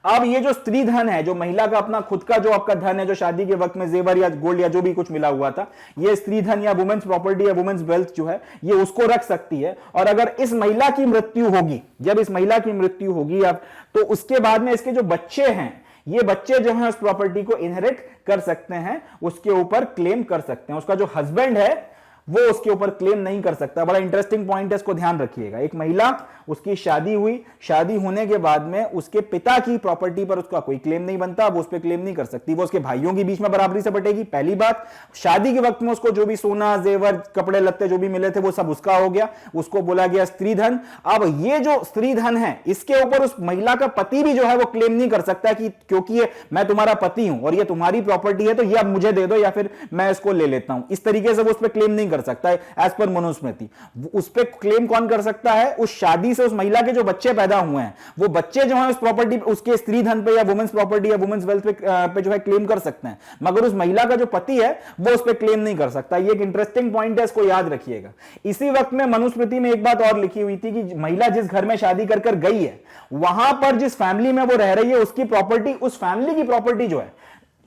अब ये जो स्त्री धन है, जो महिला का अपना खुद का जो आपका धन है, जो शादी के वक्त में जेवर या गोल्ड या जो भी कुछ मिला हुआ था, ये स्त्री धन या वुमेन्स प्रॉपर्टी या वुमेन्स वेल्थ जो है ये उसको रख सकती है। और अगर इस महिला की मृत्यु होगी, जब इस महिला की मृत्यु होगी अब, तो उसके बाद में इसके जो बच्चे हैं, ये बच्चे जो हैं उस प्रॉपर्टी को इनहेरिट कर सकते हैं, उसके ऊपर क्लेम कर सकते हैं। उसका जो हस्बैंड है वो उसके ऊपर क्लेम नहीं कर सकता। बड़ा इंटरेस्टिंग पॉइंट है, इसको ध्यान रखिएगा। एक महिला, उसकी शादी हुई, शादी होने के बाद में उसके पिता की प्रॉपर्टी पर उसका कोई क्लेम नहीं बनता, वो उस पर क्लेम नहीं कर सकती, वो उसके भाइयों के बीच में बराबरी से बटेगी। पहली बात, शादी के वक्त में उसको जो भी सोना, जेवर, कपड़े लत्ते जो भी मिले थे वो सब उसका हो गया, उसको बोला गया स्त्री धन। अब ये जो स्त्री धन है इसके ऊपर उस महिला का पति भी जो है वो क्लेम नहीं कर सकता कि क्योंकि ये मैं तुम्हारा पति हूं और ये तुम्हारी प्रॉपर्टी है तो ये अब मुझे दे दो या फिर मैं इसको ले लेता हूं। इस तरीके से वो उस पर क्लेम नहीं कर कर सकता है एज पर मनुस्मृति। उस पर क्लेम कौन कर सकता है? उस शादी से उस महिला के जो बच्चे पैदा हुए हैं, वो बच्चे जो है उस प्रॉपर्टी, उसके स्त्री धन पे या वुमेन्स प्रॉपर्टी या वुमेन्स वेल्थ पे जो है क्लेम कर सकते हैं, मगर उस महिला का जो पति है वो उस पर क्लेम नहीं कर सकता। ये एक इंटरेस्टिंग पॉइंट है, इसको याद रखिएगा। इसी वक्त में मनुस्मृति में एक बात और लिखी हुई थी कि महिला जिस घर में शादी कर कर गई है, वहां पर जिस फैमिली में वो रह रही है, उसकी प्रॉपर्टी, उस फैमिली की प्रॉपर्टी जो है,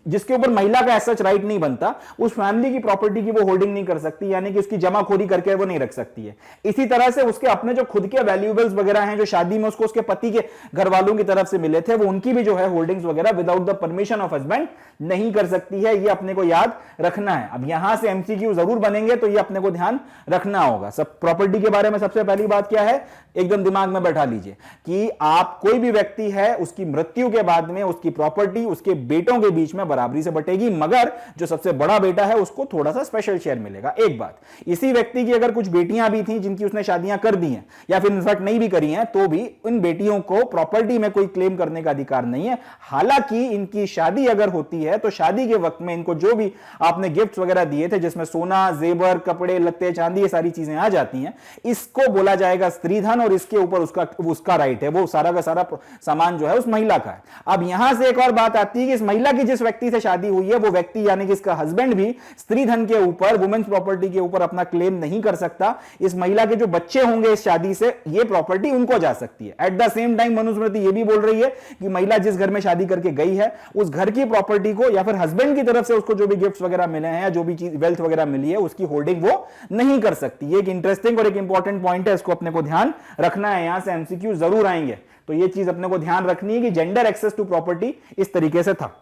जिसके ऊपर महिला का ऐसा राइट नहीं बनता, उस फैमिली की प्रॉपर्टी की वो होल्डिंग नहीं कर सकती, यानी कि उसकी जमाखोरी करके वो नहीं रख सकती है। इसी तरह से उसके अपने जो खुद के वैल्यूएबल्स वगैरह हैं, जो शादी में उसको उसके पति के घर वालों की तरफ से मिले थे, वो उनकी भी जो है होल्डिंग्स वगैरह without the permission of husband नहीं कर सकती है। ये अपने को याद रखना है। अब यहां से एमसीक्यू जरूर बनेंगे, तो ये अपने को ध्यान रखना होगा। सब प्रॉपर्टी के बारे में सबसे पहली बात क्या है, एकदम दिमाग में बैठा लीजिए कि आप, कोई भी व्यक्ति है, उसकी मृत्यु के बाद में उसकी प्रॉपर्टी उसके बेटों के बीच में बराबरी से बटेगी, मगर जो सबसे बड़ा बेटा है उसको थोड़ा सा स्पेशल शेयर मिलेगा। एक बात, इसी व्यक्ति की अगर कुछ बेटियां भी थी जिनकी उसने शादियां कर दी हैं या फिर इनफैक्ट नहीं भी करी हैं, तो भी उन बेटियों को प्रॉपर्टी में कोई क्लेम करने का अधिकार नहीं है। हालांकि इनकी शादी अगर होती है तो शादी के वक्त में इनको जो भी आपने गिफ्ट्स वगैरह दिए थे, जिसमें सोना, जेवर, कपड़े लत्ते, चांदी, ये सारी चीजें आ जाती हैं, इसको बोला जाएगा स्त्री धन, और इसके ऊपर उसका राइट है, वो सारा का सारा सामान जो है उस महिला का है। अब यहां से एक और बात आती है कि इस महिला की जिस व्यक्ति से शादी हुई है, वो व्यक्ति यानी कि इसका हस्बैंड भी स्त्री धन के ऊपर, वुमेन्स प्रॉपर्टी के ऊपर अपना क्लेम नहीं कर सकता। इस महिला के जो बच्चे होंगे इस शादी से, ये प्रॉपर्टी उनको जा सकती है। At the same time Manusmriti ये भी बोल रही है कि महिला जिस घर में शादी करके गई है, उस घर की प्रॉपर्टी को या फिर हस्बैंड की तरफ से उसको जो भी गिफ्ट्स वगैरह मिले हैं या जो भी चीज वेल्थ वगैरह मिली है, उसकी होल्डिंग वो नहीं कर सकती। ये एक इंटरेस्टिंग और एक इंपॉर्टेंट पॉइंट है, इसको अपने को ध्यान रखना है। यहां से एमसीक्यू जरूर आएंगे, तो ये चीज अपने को ध्यान रखनी है कि जेंडर एक्सेस टू प्रॉपर्टी इस तरीके से था।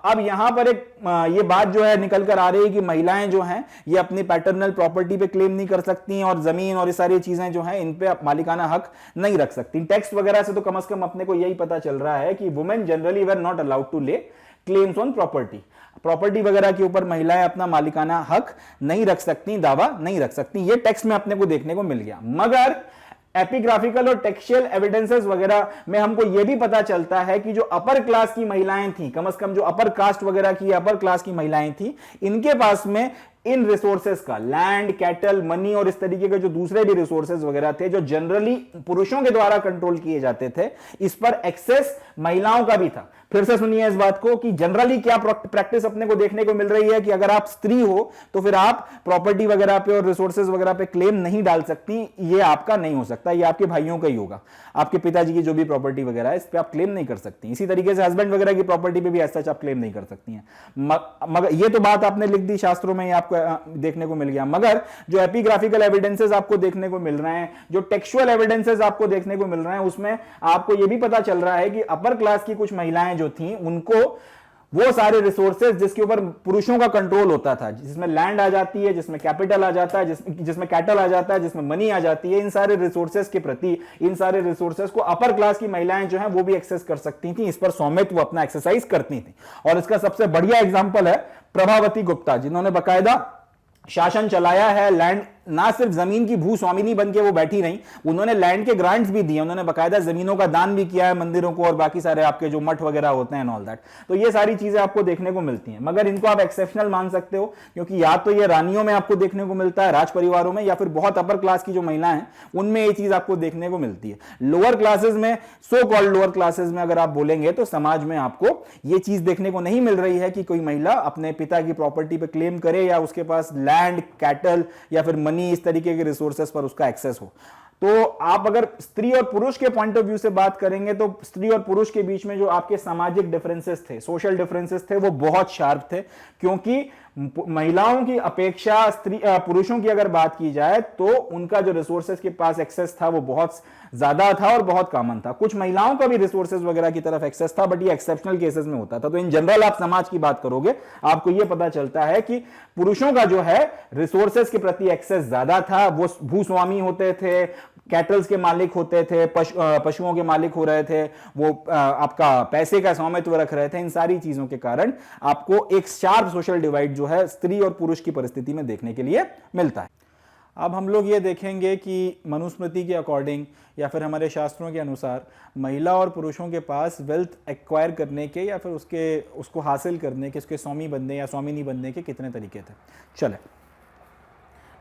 अब यहां पर एक ये बात जो है निकल कर आ रही है कि महिलाएं जो हैं ये अपनी पैटर्नल प्रॉपर्टी पे क्लेम नहीं कर सकती, और जमीन और ये सारी चीजें जो हैं इन पे मालिकाना हक नहीं रख सकती। टेक्स्ट वगैरह से तो कम से कम अपने को यही पता चल रहा है कि women generally were not allowed to lay claims on property वगैरह के ऊपर महिलाएं अपना मालिकाना हक नहीं रख सकती, दावा नहीं रख सकती। ये टेक्स्ट में अपने को देखने को मिल गया। मगर एपिग्राफिकल और टेक्सचुअल एविडेंसेस वगैरह में हमको यह भी पता चलता है कि जो अपर क्लास की महिलाएं थी, कम से कम जो अपर कास्ट वगैरह की अपर क्लास की महिलाएं थी, इनके पास में इन रिसोर्सेज का, लैंड, कैटल, मनी और इस तरीके के जो दूसरे भी रिसोर्सेज वगैरह थे जो जनरली पुरुषों के द्वारा कंट्रोल किए जाते थे, इस पर एक्सेस महिलाओं का भी था। फिर से सुनिए इस बात को कि जनरली क्या प्रैक्टिस अपने को देखने को मिल रही है कि अगर आप स्त्री हो तो फिर आप प्रॉपर्टी वगैरह पे और रिसोर्सेज वगैरह पे क्लेम नहीं डाल सकती। ये आपका नहीं हो सकता, ये आपके भाइयों का ही होगा। आपके पिताजी की जो भी प्रॉपर्टी वगैरह है इस पर आप क्लेम नहीं कर सकती। इसी तरीके से हस्बैंड वगैरह की प्रॉपर्टी पे भी ऐसा आप क्लेम नहीं कर सकती हैं। मगर ये तो बात आपने लिख दी शास्त्रों में, आपको देखने को मिल गया। मगर जो एपिग्राफिकल एविडेंसेस आपको देखने को मिल रहे हैं, जो टेक्सचुअल एविडेंसेस आपको देखने को मिल रहे हैं, उसमें आपको यह भी पता चल रहा है कि अपर क्लास की कुछ महिलाएं जो थी, उनको वो सारे रिसोर्सेज जिसके ऊपर पुरुषों का कंट्रोल होता था, जिसमें लैंड आ जाती है, जिसमें कैपिटल आ जाता है, जिसमें कैटल आ जाता है, जिसमें मनी आ जाती है, इन सारे रिसोर्सेज के प्रति, इन सारे रिसोर्सेज को अपर क्लास की महिलाएं जो हैं वो भी एक्सेस कर सकती थी। इस पर स्वामित्व अपना एक्सरसाइज करती थी। और इसका सबसे बढ़िया एग्जांपल है प्रभावती गुप्ता, जिन्होंने बकायदा शासन चलाया है। लैंड, ना सिर्फ जमीन की भूस्वामिनी बनके वो बैठी नहीं, उन्होंने लैंड के ग्रांट्स भी दिए, उन्होंने बकायदा जमीनों का दान भी किया है मंदिरों को और बाकी सारे आपके जो मठ वगैरह होते हैं ऑल दैट। तो ये सारी चीजें आपको देखने को मिलती हैं। मगर इनको आप एक्सेप्शनल मान सकते हो, क्योंकि या तो ये रानियों में आपको देखने को मिलता है, राज परिवारों में, या फिर बहुत अपर क्लास की जो महिलाएं हैं उनमें ये चीज आपको देखने को मिलती है। लोअर क्लासेस में, सो कॉल्ड लोअर क्लासेस में अगर आप बोलेंगे तो समाज में आपको ये चीज देखने को नहीं मिल रही है कि कोई महिला अपने पिता की प्रॉपर्टी पे क्लेम करे या उसके पास लैंड, कैटल या फिर मनी, इस तरीके के रिसोर्सेस पर उसका एक्सेस हो। तो आप अगर स्त्री और पुरुष के पॉइंट ऑफ व्यू से बात करेंगे तो स्त्री और पुरुष के बीच में जो आपके सामाजिक डिफरेंसेस थे, सोशल डिफरेंसेस थे, वो बहुत शार्प थे। क्योंकि महिलाओं की अपेक्षा पुरुषों की अगर बात की जाए तो उनका जो रिसोर्सेज के पास एक्सेस था वो बहुत ज्यादा था और बहुत कॉमन था। कुछ महिलाओं का भी रिसोर्सेज वगैरह की तरफ एक्सेस था, बट ये एक्सेप्शनल केसेस में होता था। तो इन जनरल आप समाज की बात करोगे, आपको ये पता चलता है कि पुरुषों का जो है रिसोर्सेज के प्रति एक्सेस ज्यादा था। वो भूस्वामी होते थे, कैटल्स के मालिक होते थे, पशुओं के मालिक हो रहे थे, वो आपका पैसे का स्वामित्व रख रहे थे। इन सारी चीजों के कारण आपको एक शार्प सोशल डिवाइड जो है स्त्री और पुरुष की परिस्थिति में देखने के लिए मिलता है। अब हम लोग ये देखेंगे कि मनुस्मृति के अकॉर्डिंग या फिर हमारे शास्त्रों के अनुसार महिला और पुरुषों के पास वेल्थ एक्वायर करने के या फिर उसको हासिल करने के, उसके स्वामी बनने या स्वामिनी बनने के कितने तरीके थे। चले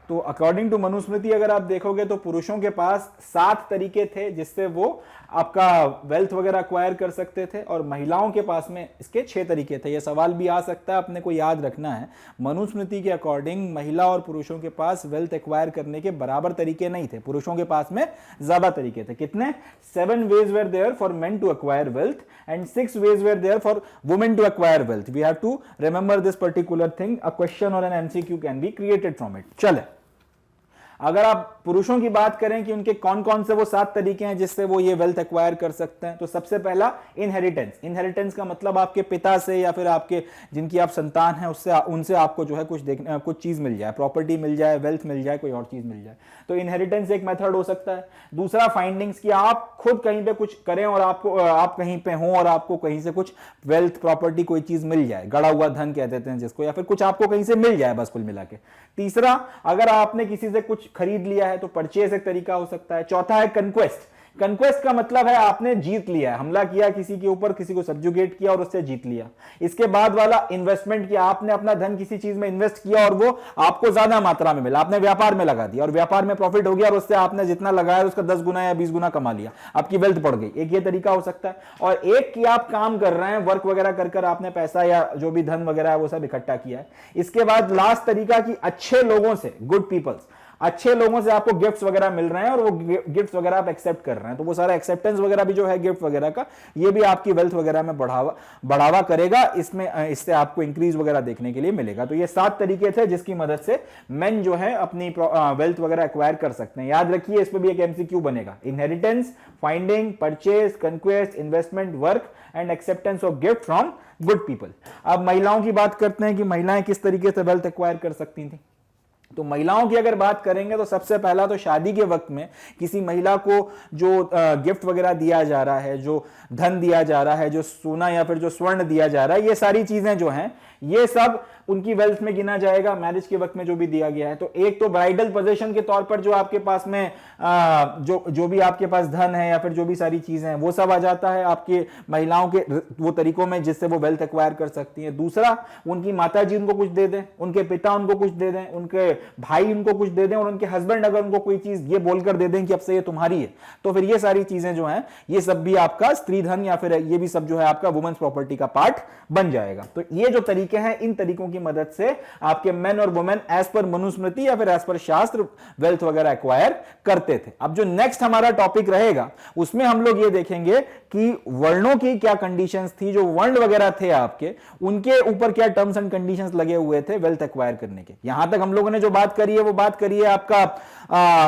तो अकॉर्डिंग टू मनुस्मृति अगर आप देखोगे तो पुरुषों के पास 7 तरीके थे जिससे वो आपका वेल्थ वगैरह अक्वायर कर सकते थे, और महिलाओं के पास में इसके 6 तरीके थे। ये सवाल भी आ सकता है, अपने को याद रखना है, मनुस्मृति के अकॉर्डिंग महिला और पुरुषों के पास वेल्थ एक्वायर करने के बराबर तरीके नहीं थे, पुरुषों के पास में ज्यादा तरीके थे। कितने? 7 ways were there for men to acquire wealth and 6 ways were there for women to acquire wealth. We have to remember this particular thing. A question or an MCQ can be created from it. चले, अगर आप पुरुषों की बात करें कि उनके कौन कौन से वो 7 तरीके हैं जिससे वो ये वेल्थ एक्वायर कर सकते हैं, तो सबसे पहला इनहेरिटेंस। इनहेरिटेंस का मतलब आपके पिता से या फिर आपके जिनकी आप संतान है उससे, उनसे आपको जो है कुछ चीज मिल जाए, प्रॉपर्टी मिल जाए, वेल्थ मिल जाए, कोई और चीज मिल जाए, तो इनहेरिटेंस एक मेथड हो सकता है। दूसरा फाइंडिंग्स, कि आप खुद कहीं पे कुछ करें और आप कहीं पे हो और आपको कहीं से कुछ वेल्थ, प्रॉपर्टी, कोई चीज मिल जाए, गड़ा हुआ धन कह देते हैं जिसको, या फिर कुछ आपको कहीं से मिल जाए, बस कुल मिला के। तीसरा, अगर आपने किसी से कुछ खरीद लिया है तो परचेज एक तरीका हो सकता है। चौथा है कंक्वेस्ट। कंक्वेस्ट का मतलब है आपने जीत लिया है, हमला किया किसी के ऊपर, किसी को सब्जुगेट किया और उससे जीत लिया। इसके बाद वाला इन्वेस्टमेंट किया, आपने अपना धन किसी चीज में इन्वेस्ट किया और वो आपको ज्यादा मात्रा में मिला, आपने व्यापार में लगा दिया और व्यापार में प्रॉफिट हो गया और उससे आपने जितना लगाया उसका 10 गुना या 20 गुना कमा लिया, आपकी वेल्थ बढ़ गई। एक ये तरीका हो सकता है। और एक कि आप काम कर रहे हैं, वर्क वगैरह कर आपने पैसा या जो भी धन वगैरह है वो सब इकट्ठा किया है। इसके बाद लास्ट तरीका कि अच्छे लोगों से, गुड पीपल्स, अच्छे लोगों से आपको गिफ्ट्स वगैरह मिल रहे हैं और वो गिफ्ट्स वगैरह आप एक्सेप्ट कर रहे हैं, तो वो सारा एक्सेप्टेंस वगैरह भी जो है गिफ्ट वगैरह का, ये भी आपकी वेल्थ वगैरह में बढ़ावा करेगा, इससे आपको इंक्रीज वगैरह देखने के लिए मिलेगा। तो ये 7 तरीके थे जिसकी मदद से मेन जो है अपनी वेल्थ वगैरह एक्वायर कर सकते हैं। याद रखिए, इस पर भी एक एमसीक्यू बनेगा। Inheritance, finding, purchase, conquest, investment, work and acceptance of gift from good people. अब महिलाओं की बात करते हैं कि महिलाएं किस तरीके से वेल्थ एक्वायर कर सकती थी। तो महिलाओं की अगर बात करेंगे तो सबसे पहला तो शादी के वक्त में किसी महिला को जो गिफ्ट वगैरह दिया जा रहा है, जो धन दिया जा रहा है, जो सोना या फिर जो स्वर्ण दिया जा रहा है, ये सारी चीजें जो हैं ये सब उनकी वेल्थ में गिना जाएगा, मैरिज के वक्त में जो भी दिया गया है। तो एक तो ब्राइडल पोजीशन के तौर पर जो आपके पास में जो भी आपके पास धन है या फिर जो भी सारी चीजें हैं वो सब आ जाता है आपके महिलाओं के वो तरीकों में जिससे वो वेल्थ एक्वायर कर सकती है। दूसरा, उनकी माता जी उनको कुछ दे दें, उनके पिता उनको कुछ दे दें, उनके भाई उनको कुछ दे दें और उनके हस्बैंड अगर उनको कोई चीज ये बोलकर दे दें कि अब से ये तुम्हारी है, तो फिर ये सारी चीजें जो हैं ये सब भी आपका स्त्री धन या फिर ये भी सब जो है आपका वुमेन्स प्रॉपर्टी का पार्ट बन जाएगा। तो ये जो तरीके हैं, इन तरीकों की मदद से आपके मेन और वुमेन एज पर मनुस्मृति या फिर एज पर शास्त्र वेल्थ वगैरह एक्वायर करते थे। अब जो नेक्स्ट हमारा टॉपिक रहेगा उसमें हम लोग ये देखेंगे कि वर्णों की क्या कंडीशंस थी, जो वर्ण वगैरह थे आपके, उनके ऊपर क्या टर्म्स एंड कंडीशंस लगे हुए थे वेल्थ एक्वायर करने के। यहां तक हम लोगों ने जो बात करी है वो बात करी है आपका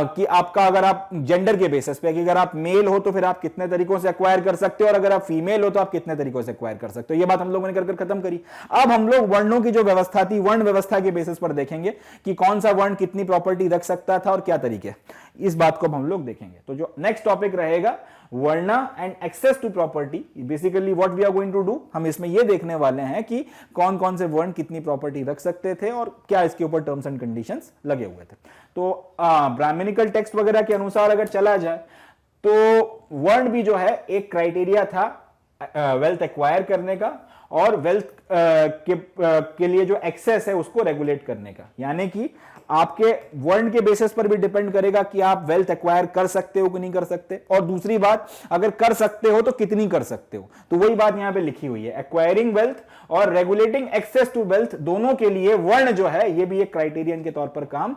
कि आपका अगर आप जेंडर के बेसिस पे कि अगर आप मेल हो तो फिर आप कितने तरीकों से एक्वायर कर सकते हो और अगर आप फीमेल हो तो आप कितने तरीकों से एक्वायर कर सकते हो, ये बात हम लोगों ने कर खत्म करी। अब हम लोग वर्णों की जो व्यवस्था थी, वर्ण व्यवस्था के बेसिस पर देखेंगे कि कौन सा वर्ण कितनी प्रॉपर्टी रख सकता था और क्या तरीके, इस बात को हम लोग देखेंगे। तो जो नेक्स्ट टॉपिक रहेगा varna and access to property, basically what we are going to do, हम इसमें ये देखने वाले हैं कि कौन कौन से वर्ण कितनी प्रॉपर्टी रख सकते थे और क्या इसके ऊपर टर्म्स एंड कंडीशंस लगे हुए थे। तो ब्राह्मणिकल टेक्स्ट वगैरह के अनुसार अगर चला जाए तो वर्ण भी जो है एक क्राइटेरिया था वेल्थ एक्वायर करने का और वेल्थ के लिए जो एक्सेस है उसको रेगुलेट करने का, यानी कि आपके वर्ण के बेसिस पर भी डिपेंड करेगा कि आप वेल्थ एक्वायर कर सकते हो कि नहीं कर सकते, और दूसरी बात अगर कर सकते हो तो कितनी कर सकते हो। तो वही बात यहां पे लिखी हुई है, एक्वायरिंग वेल्थ और रेगुलेटिंग एक्सेस टू वेल्थ, दोनों के लिए वर्ण जो है ये भी एक क्राइटेरियन के तौर पर काम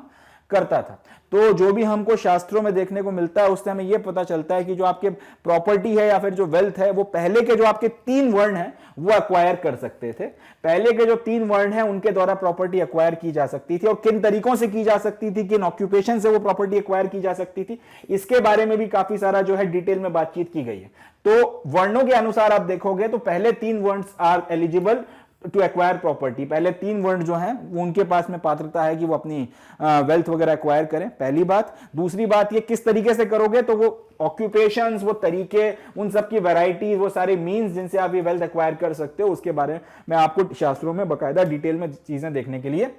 करता था। तो जो भी हमको शास्त्रों में देखने को मिलता है उससे हमें यह पता चलता है कि जो आपके प्रॉपर्टी है या फिर जो वेल्थ है वो पहले के जो आपके 3 वर्ण हैं वो एक्वायर कर सकते थे। पहले के जो 3 वर्ण हैं उनके द्वारा प्रॉपर्टी एक्वायर की जा सकती थी और किन तरीकों से की जा सकती थी, किन ऑक्यूपेशन से वो प्रॉपर्टी एक्वायर की जा सकती थी, इसके बारे में भी काफी सारा जो है डिटेल में बातचीत की गई है। तो वर्णों के अनुसार आप देखोगे तो पहले 3 varna are eligible to acquire property, पहले 3 वर्ण जो हैं वो उनके पास में पात्रता है कि वो अपनी वेल्थ वगैरह एक्वायर करें, पहली बात। दूसरी बात ये किस तरीके से करोगे, तो वो ऑक्यूपेशंस, वो तरीके, उन सब की वैरायटीज, वो सारे मीन्स जिनसे आप ये वेल्थ एक्वायर कर सकते हो उसके बारे में आपको शास्त्रों में बाकायदा डिटेल में चीजें देखने के लिए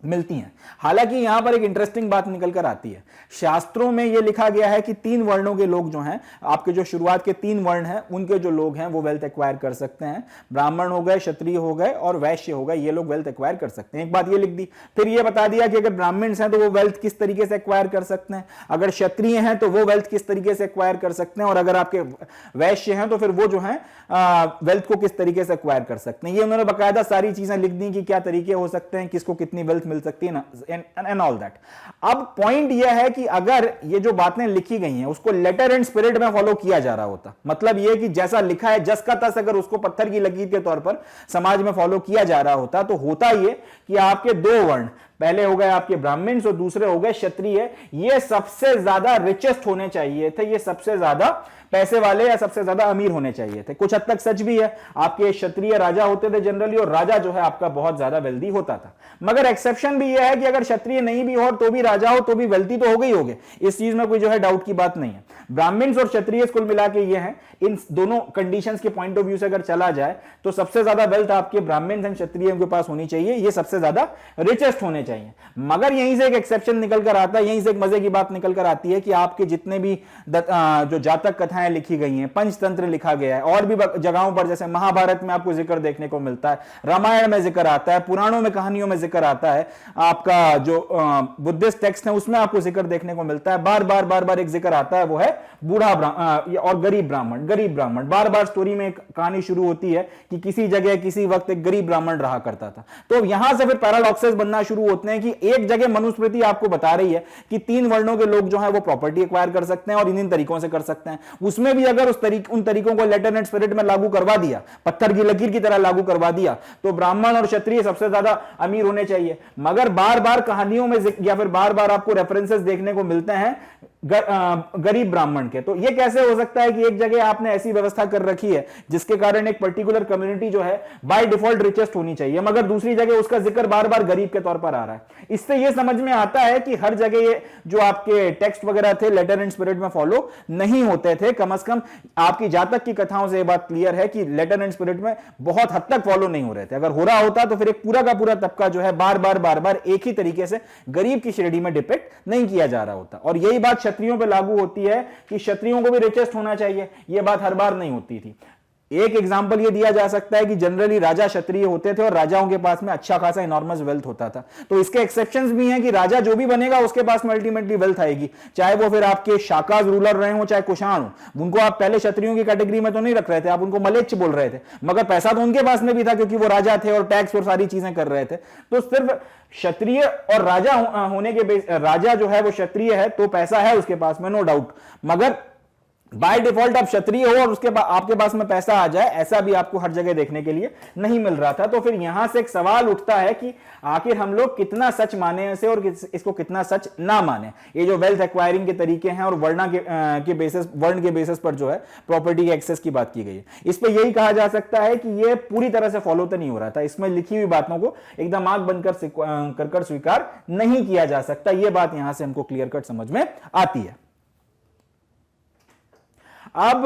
मिलती हैं। हालांकि यहां पर एक इंटरेस्टिंग बात निकल कर आती है, शास्त्रों में यह लिखा गया है कि 3 वर्णों के लोग जो हैं, आपके जो शुरुआत के 3 वर्ण हैं उनके जो लोग हैं वो वेल्थ एक्वायर कर सकते हैं। ब्राह्मण हो गए, क्षत्रिय हो गए और वैश्य हो गए, ये लोग वेल्थ एक्वायर कर सकते हैं। एक बात ये लिख दी, फिर ये बता दिया कि अगर ब्राह्मण्स हैं तो वो वेल्थ किस तरीके से एक्वायर कर सकते हैं, अगर क्षत्रिय हैं तो वो वेल्थ किस तरीके से एक्वायर कर सकते हैं, और अगर आपके वैश्य हैं तो फिर वो जो है वेल्थ को किस तरीके से एक्वायर कर सकते हैं। ये उन्होंने बाकायदा सारी चीजें लिख दी कि क्या तरीके हो सकते हैं, किसको कितनी वेल्थ मिल सकती है एंड ऑल दैट। अब पॉइंट यह है कि अगर ये जो बातें लिखी गई हैं उसको लेटर एंड स्पिरिट में फॉलो किया जा रहा होता, मतलब यह कि जैसा लिखा है जस का तस अगर उसको पत्थर की लकीर के तौर पर समाज में फॉलो किया जा रहा होता, तो होता यह कि आपके 2 वर्ण, पहले हो गए आपके ब्राह्मण्स और दूसरे हो गए क्षत्रिय, ये सबसे ज्यादा रिचेस्ट होने चाहिए थे, ये सबसे ज्यादा पैसे वाले या सबसे ज्यादा अमीर होने चाहिए थे। कुछ हद तक सच भी है, आपके क्षत्रिय राजा होते थे जनरली, और राजा जो है आपका बहुत ज्यादा वेल्दी होता था। मगर एक्सेप्शन भी यह है कि अगर क्षत्रिय नहीं भी हो तो भी राजा हो तो भी वेल्दी तो हो गई होगे, इस चीज में कोई जो है डाउट की बात नहीं है। ब्राह्मण्स और क्षत्रिय कुल मिला के ये हैं, इन दोनों कंडीशंस के पॉइंट ऑफ व्यू से अगर चला जाए तो सबसे ज्यादा वेल्थ आपके ब्राह्मण्स एंड क्षत्रियों के पास होनी चाहिए, ये सबसे ज्यादा रिचेस्ट होने चाहिए। मगर यहीं से एक एक्सेप्शन निकल कर आता है, यहीं से एक मजे की बात निकल कर आती है कि आपके जितने भी जो जातक कथाएं लिखी गई हैं, पंचतंत्र लिखा गया है, और भी जगहों पर जैसे महाभारत में आपको जिक्र देखने को मिलता है, रामायण में जिक्र आता है, पुराणों में कहानियों में जिक्र आता है, आपका जो बुद्धिस्ट टेक्स्ट है उसमें आपको जिक्र देखने को मिलता है, बार बार एक जिक्र आता है, वो है बूढ़ा और गरीब ब्राह्मण। बार बार स्टोरी में एक कहानी शुरू होती है कि किसी जगह किसी वक्त एक गरीब ब्राह्मण रहा करता था। तो यहां से फिर पैराडॉक्सेस बनना शुरू होते हैं कि एक जगह मनुस्मृति आपको बता रही है कि 3 वर्णों के लोग जो है वो प्रॉपर्टी एक्वायर कर सकते हैं और इन तरीकों से कर सकते हैं। उसमें भी अगर उन तरीकों को लेटर एंड स्पिरिट में लागू करवा दिया, पत्थर की लकीर की तरह लागू करवा दिया, तो ब्राह्मण और क्षत्रिय सबसे ज्यादा अमीर होने चाहिए। मगर बार बार कहानियों में या फिर बार बार आपको रेफरेंसेस देखने को मिलते हैं गरीब ब्राह्मण के। तो यह कैसे हो सकता है कि एक जगह आपने ऐसी व्यवस्था कर रखी है जिसके कारण एक पर्टिकुलर कम्युनिटी जो है बाय डिफॉल्ट रिचेस्ट होनी चाहिए, मगर दूसरी जगह उसका जिक्र बार बार गरीब के तौर पर आ रहा है। इससे यह समझ में आता है कि हर जगह ये जो आपके टेक्स्ट वगैरह थे लेटर एंड स्पिरिट में फॉलो नहीं होते थे। कम से कम आपकी जातक की कथाओं से यह बात क्लियर है कि लेटर एंड स्पिरिट में बहुत हद तक फॉलो नहीं हो रहे थे। अगर हो रहा होता तो फिर एक पूरा का पूरा तबका जो है बार बार एक ही तरीके से गरीब की श्रेणी में डिपिक्ट नहीं किया जा रहा होता। और यही बात क्षत्रियों पे लागू होती है कि क्षत्रियों को भी रिचेस्ट होना चाहिए, यह बात हर बार नहीं होती थी। एक एग्जांपल ये दिया जा सकता है कि जनरली राजा क्षत्रिय होते थे और राजाओं के पास में अच्छा खासा इनॉर्मस वेल्थ होता था। तो इसके एक्सेप्शंस भी हैं कि राजा जो भी बनेगा उसके पास में अल्टीमेटली वेल्थ आएगी, चाहे वो फिर आपके शाकाज रूलर रहे हो चाहे कुषाण हो। उनको आप पहले क्षत्रियों की कैटेगरी में तो नहीं रख रहे थे, आप उनको मलेच्छ बोल रहे थे, मगर पैसा तो उनके पास में भी था क्योंकि वो राजा थे और टैक्स और सारी चीजें कर रहे थे। तो सिर्फ क्षत्रिय और राजा होने के राजा जो है वो क्षत्रिय है तो पैसा है उसके पास में, नो डाउट, मगर बाय डिफॉल्ट आप क्षत्रिय हो और उसके बाद आपके पास में पैसा आ जाए, ऐसा भी आपको हर जगह देखने के लिए नहीं मिल रहा था। तो फिर यहां से एक सवाल उठता है कि आखिर हम लोग कितना सच माने इसे और इसको कितना सच ना माने। ये जो वेल्थ एक्वायरिंग के तरीके हैं और वर्ण के बेसिस पर जो है प्रॉपर्टी के एक्सेस की बात की गई है, इस पर यही कहा जा सकता है कि ये पूरी तरह से फॉलो तो नहीं हो रहा था। इसमें लिखी हुई बातों को एकदम आंख बंद कर स्वीकार नहीं किया जा सकता। यह बात यहां से हमको क्लियर कट समझ में आती है। अब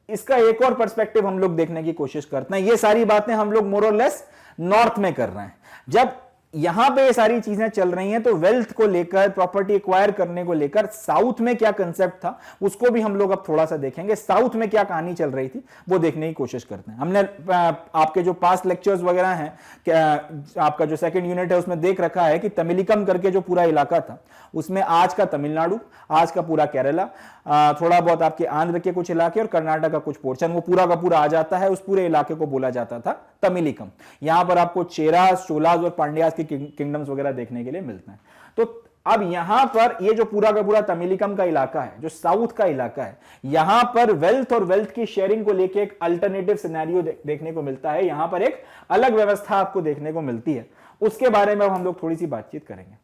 इसका एक और पर्सपेक्टिव हम लोग देखने की कोशिश करते हैं। ये सारी बातें हम लोग मोर और लेस नॉर्थ में कर रहे हैं। जब यहां पे ये सारी चीजें चल रही हैं तो वेल्थ को लेकर, प्रॉपर्टी एक्वायर करने को लेकर साउथ में क्या कंसेप्ट था उसको भी हम लोग अब थोड़ा सा देखेंगे। साउथ में क्या कहानी चल रही थी वो देखने की कोशिश करते हैं। हमने आपके जो पास्ट लेक्चर्स वगैरह हैं, आपका जो सेकंड यूनिट है उसमें देख रखा है कि तमिलिकम करके जो पूरा इलाका था उसमें आज का तमिलनाडु, आज का पूरा केरला, थोड़ा बहुत आपके आंध्र के कुछ इलाके और कर्नाटक का कुछ पोर्शन, वो पूरा का पूरा आ जाता है। उस पूरे इलाके को बोला जाता था तमिलिकम। यहां पर आपको चेरास, चोलास और पांड्यास की किंगडम्स वगैरह देखने के लिए मिलते हैं। तो अब यहां पर ये जो पूरा का पूरा तमिलिकम का इलाका है, जो साउथ का इलाका है, यहां पर वेल्थ और वेल्थ की शेयरिंग को लेकर एक अल्टरनेटिव सिनेरियो देखने को मिलता है। यहां पर एक अलग व्यवस्था आपको देखने को मिलती है, उसके बारे में हम लोग थोड़ी सी बातचीत करेंगे।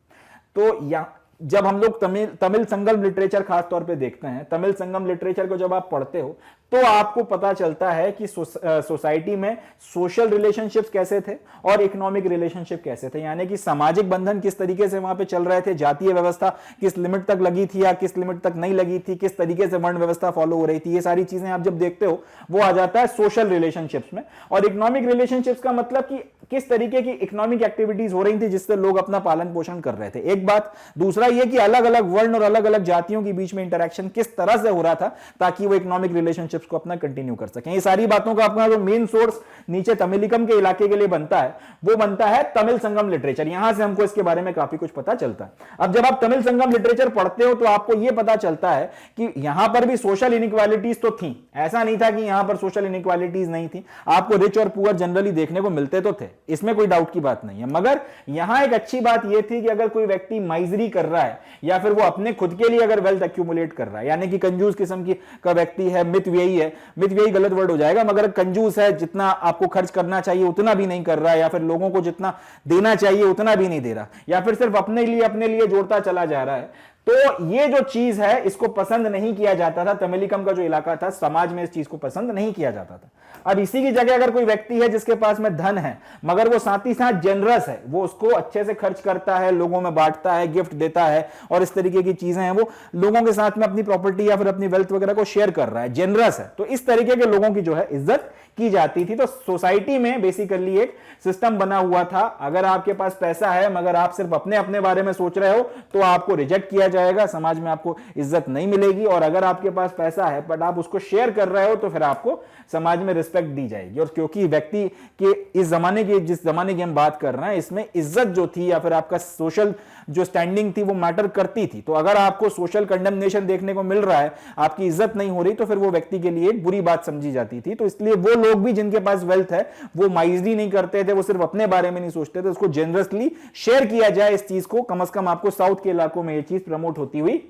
तो जब हम लोग तमिल संगम लिटरेचर खास तौर पे देखते हैं, तमिल संगम लिटरेचर को जब आप पढ़ते हो तो आपको पता चलता है कि सोसाइटी में सोशल रिलेशनशिप्स कैसे थे और इकोनॉमिक रिलेशनशिप कैसे थे, यानी कि सामाजिक बंधन किस तरीके से वहां पे चल रहे थे, जातीय व्यवस्था किस लिमिट तक लगी थी या किस लिमिट तक नहीं लगी थी, किस तरीके से वर्ण व्यवस्था फॉलो हो रही थी, ये सारी चीजें आप जब देखते हो वो आ जाता है सोशल रिलेशनशिप्स में। और इकोनॉमिक रिलेशनशिप्स का मतलब कि किस तरीके की इकोनॉमिक एक्टिविटीज हो रही थी जिससे लोग अपना पालन पोषण कर रहे थे, एक बात। दूसरा ये कि अलग अलग वर्ण और अलग अलग जातियों के बीच में इंटरेक्शन किस तरह से हो रहा था ताकि वो इकोनॉमिक रिलेशनशिप्स को अपना कंटिन्यू कर सकें। ये सारी बातों का अपना जो मेन सोर्स नीचे तमिलिकम के इलाके के लिए बनता है वो बनता है तमिल संगम लिटरेचर। यहां से हमको इसके बारे में काफी कुछ पता चलता है। अब जब आप तमिल संगम लिटरेचर पढ़ते हो तो आपको यह पता चलता है कि यहां पर भी सोशल इनइक्वालिटीज तो थी, ऐसा नहीं था कि यहां पर सोशल इनइक्वालिटीज नहीं थी। आपको रिच और पुअर जनरली देखने को मिलते तो थे, इसमें कोई डाउट की बात नहीं है। मगर यहां एक अच्छी बात यह थी कि अगर कोई व्यक्ति माइजरी कर रहा है या फिर वो अपने खुद के लिए अगर वेल्थ एक्यूमुलेट कर रहा है, यानी कि कंजूस किस्म की का व्यक्ति है, मितव्ययी है, मितव्ययी गलत वर्ड हो जाएगा, मगर कंजूस है, जितना आपको खर्च करना चाहिए उतना भी नहीं कर रहा है, या फिर लोगों को जितना देना चाहिए उतना भी नहीं दे रहा, या फिर सिर्फ अपने लिए जोड़ता चला जा रहा है, तो ये जो चीज है इसको पसंद नहीं किया जाता था। तमिलिकम का जो इलाका था समाज में इस चीज को पसंद नहीं किया जाता था। अब इसी की जगह अगर कोई व्यक्ति है जिसके पास में धन है मगर वो साथ ही साथ जेनरस है, वो उसको अच्छे से खर्च करता है, लोगों में बांटता है, गिफ्ट देता है और इस तरीके की चीजें हैं, वो लोगों के साथ में अपनी प्रॉपर्टी या फिर अपनी वेल्थ वगैरह को शेयर कर रहा है, जेनरस है, तो इस तरीके के लोगों की जो है इज्जत की जाती थी। तो सोसाइटी में बेसिकली एक सिस्टम बना हुआ था, अगर आपके पास पैसा है मगर आप सिर्फ अपने अपने बारे में सोच रहे हो तो आपको रिजेक्ट किया जाएगा, समाज में आपको इज्जत नहीं मिलेगी। और अगर आपके पास पैसा है बट आप उसको शेयर कर रहे हो तो फिर आपको समाज में रिस्पेक्ट दी जाएगी। और क्योंकि व्यक्ति के इस जमाने की, जिस जमाने की हम बात कर रहे हैं, इसमें इज्जत जो थी या फिर आपका सोशल जो स्टैंडिंग थी वो मैटर करती थी। तो अगर आपको सोशल कंडेमनेशन देखने को मिल रहा है, आपकी इज्जत नहीं हो रही, तो फिर वो व्यक्ति के लिए एक बुरी बात समझी जाती थी। तो इसलिए वो लोग भी जिनके पास वेल्थ है वो माइजरी नहीं करते थे, वो सिर्फ अपने बारे में नहीं सोचते थे, उसको जेनरसली शेयर किया जाए इस चीज को। कम से कम आपको साउथ के इलाकों में ये चीज प्रमोट होती हुई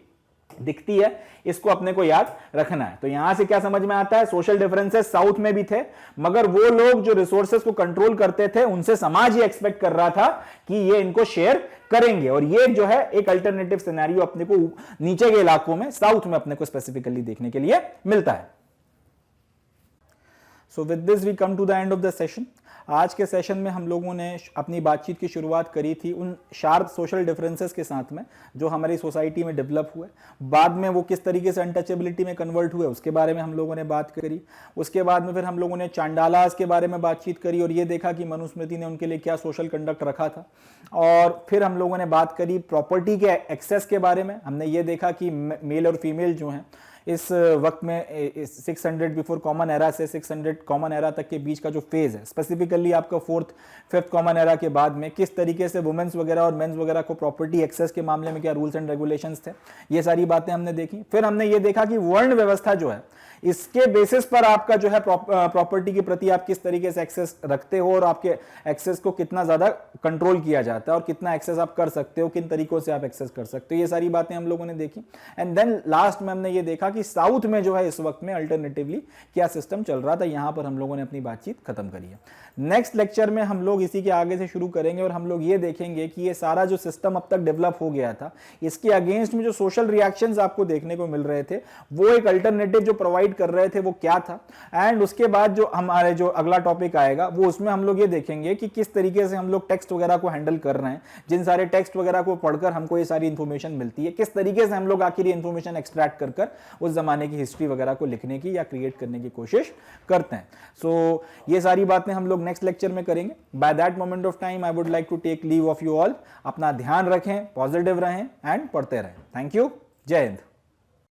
दिखती है, इसको अपने को याद रखना है। तो यहां से क्या समझ में आता है, सोशल डिफरेंसेस साउथ में भी थे, मगर वो लोग जो रिसोर्सेस को कंट्रोल करते थे उनसे समाज ये एक्सपेक्ट कर रहा था कि ये इनको शेयर करेंगे। और ये जो है एक अल्टरनेटिव सिनेरियो अपने को नीचे के इलाकों में, साउथ में अपने को स्पेसिफिकली देखने के लिए मिलता है। So with this we come to the end of the session. आज के सेशन में हम लोगों ने अपनी बातचीत की शुरुआत करी थी उन शार्प सोशल डिफरेंसेस के साथ में जो हमारी सोसाइटी में डेवलप हुए, बाद में वो किस तरीके से अनटचेबिलिटी में कन्वर्ट हुए उसके बारे में हम लोगों ने बात करी। उसके बाद में फिर हम लोगों ने चांडालास के बारे में बातचीत करी और ये देखा कि मनुस्मृति ने उनके लिए क्या सोशल कंडक्ट रखा था। और फिर हम लोगों ने बात करी प्रॉपर्टी के एक्सेस के बारे में। हमने ये देखा कि मेल और फीमेल जो हैं इस वक्त में 600 बिफोर कॉमन एरा से 600 कॉमन एरा तक के बीच का जो फेज है, स्पेसिफिकली आपका 4th 5th कॉमन एरा के बाद में किस तरीके से वुमेन्स वगैरह और मेंस वगैरह को प्रॉपर्टी एक्सेस के मामले में क्या रूल्स एंड रेगुलेशंस थे, ये सारी बातें हमने देखी। फिर हमने ये देखा कि वर्ण व्यवस्था जो है इसके बेसिस पर आपका जो है प्रॉपर्टी के प्रति आप किस तरीके से एक्सेस रखते हो और आपके एक्सेस को कितना ज्यादा कंट्रोल किया जाता है और कितना एक्सेस आप कर सकते हो, किन तरीकों से आप एक्सेस कर सकते हो, ये सारी बातें हम लोगों ने देखी। एंड देन लास्ट में हमने ये देखा कि साउथ में जो है इस वक्त में अल्टरनेटिवली क्या सिस्टम चल रहा था। यहां पर हम लोगों ने अपनी बातचीत खत्म करी है। नेक्स्ट लेक्चर में हम लोग इसी के आगे से शुरू करेंगे और हम लोग ये देखेंगे कि ये सारा जो सिस्टम अब तक डेवलप हो गया था इसके अगेंस्ट में जो सोशल रिएक्शंस आपको देखने को मिल रहे थे वो एक अल्टरनेटिव जो प्रोवाइड कर रहे थे वो क्या था। एंड उसके बाद जो हमारे जो अगला टॉपिक आएगा वो उसमें हम लोग ये देखेंगे कि किस तरीके से हम लोग टेक्स्ट वगैरह को हैंडल कर रहे हैं, जिन सारे टेक्स्ट वगैरह को पढ़कर हमको ये सारी इंफॉर्मेशन मिलती है, किस तरीके से हम लोग आखिर ये इंफॉर्मेशन एक्सट्रैक्ट कर उस जमाने की हिस्ट्री वगैरह को लिखने की या क्रिएट करने की कोशिश करते हैं। सो ये सारी बातें हम लोग नेक्स्ट लेक्चर में करेंगे। By that moment of time I would like to take leave of you all. अपना ध्यान रखें, पॉजिटिव रहें एंड पढ़ते रहें। Thank you. जय हिंद।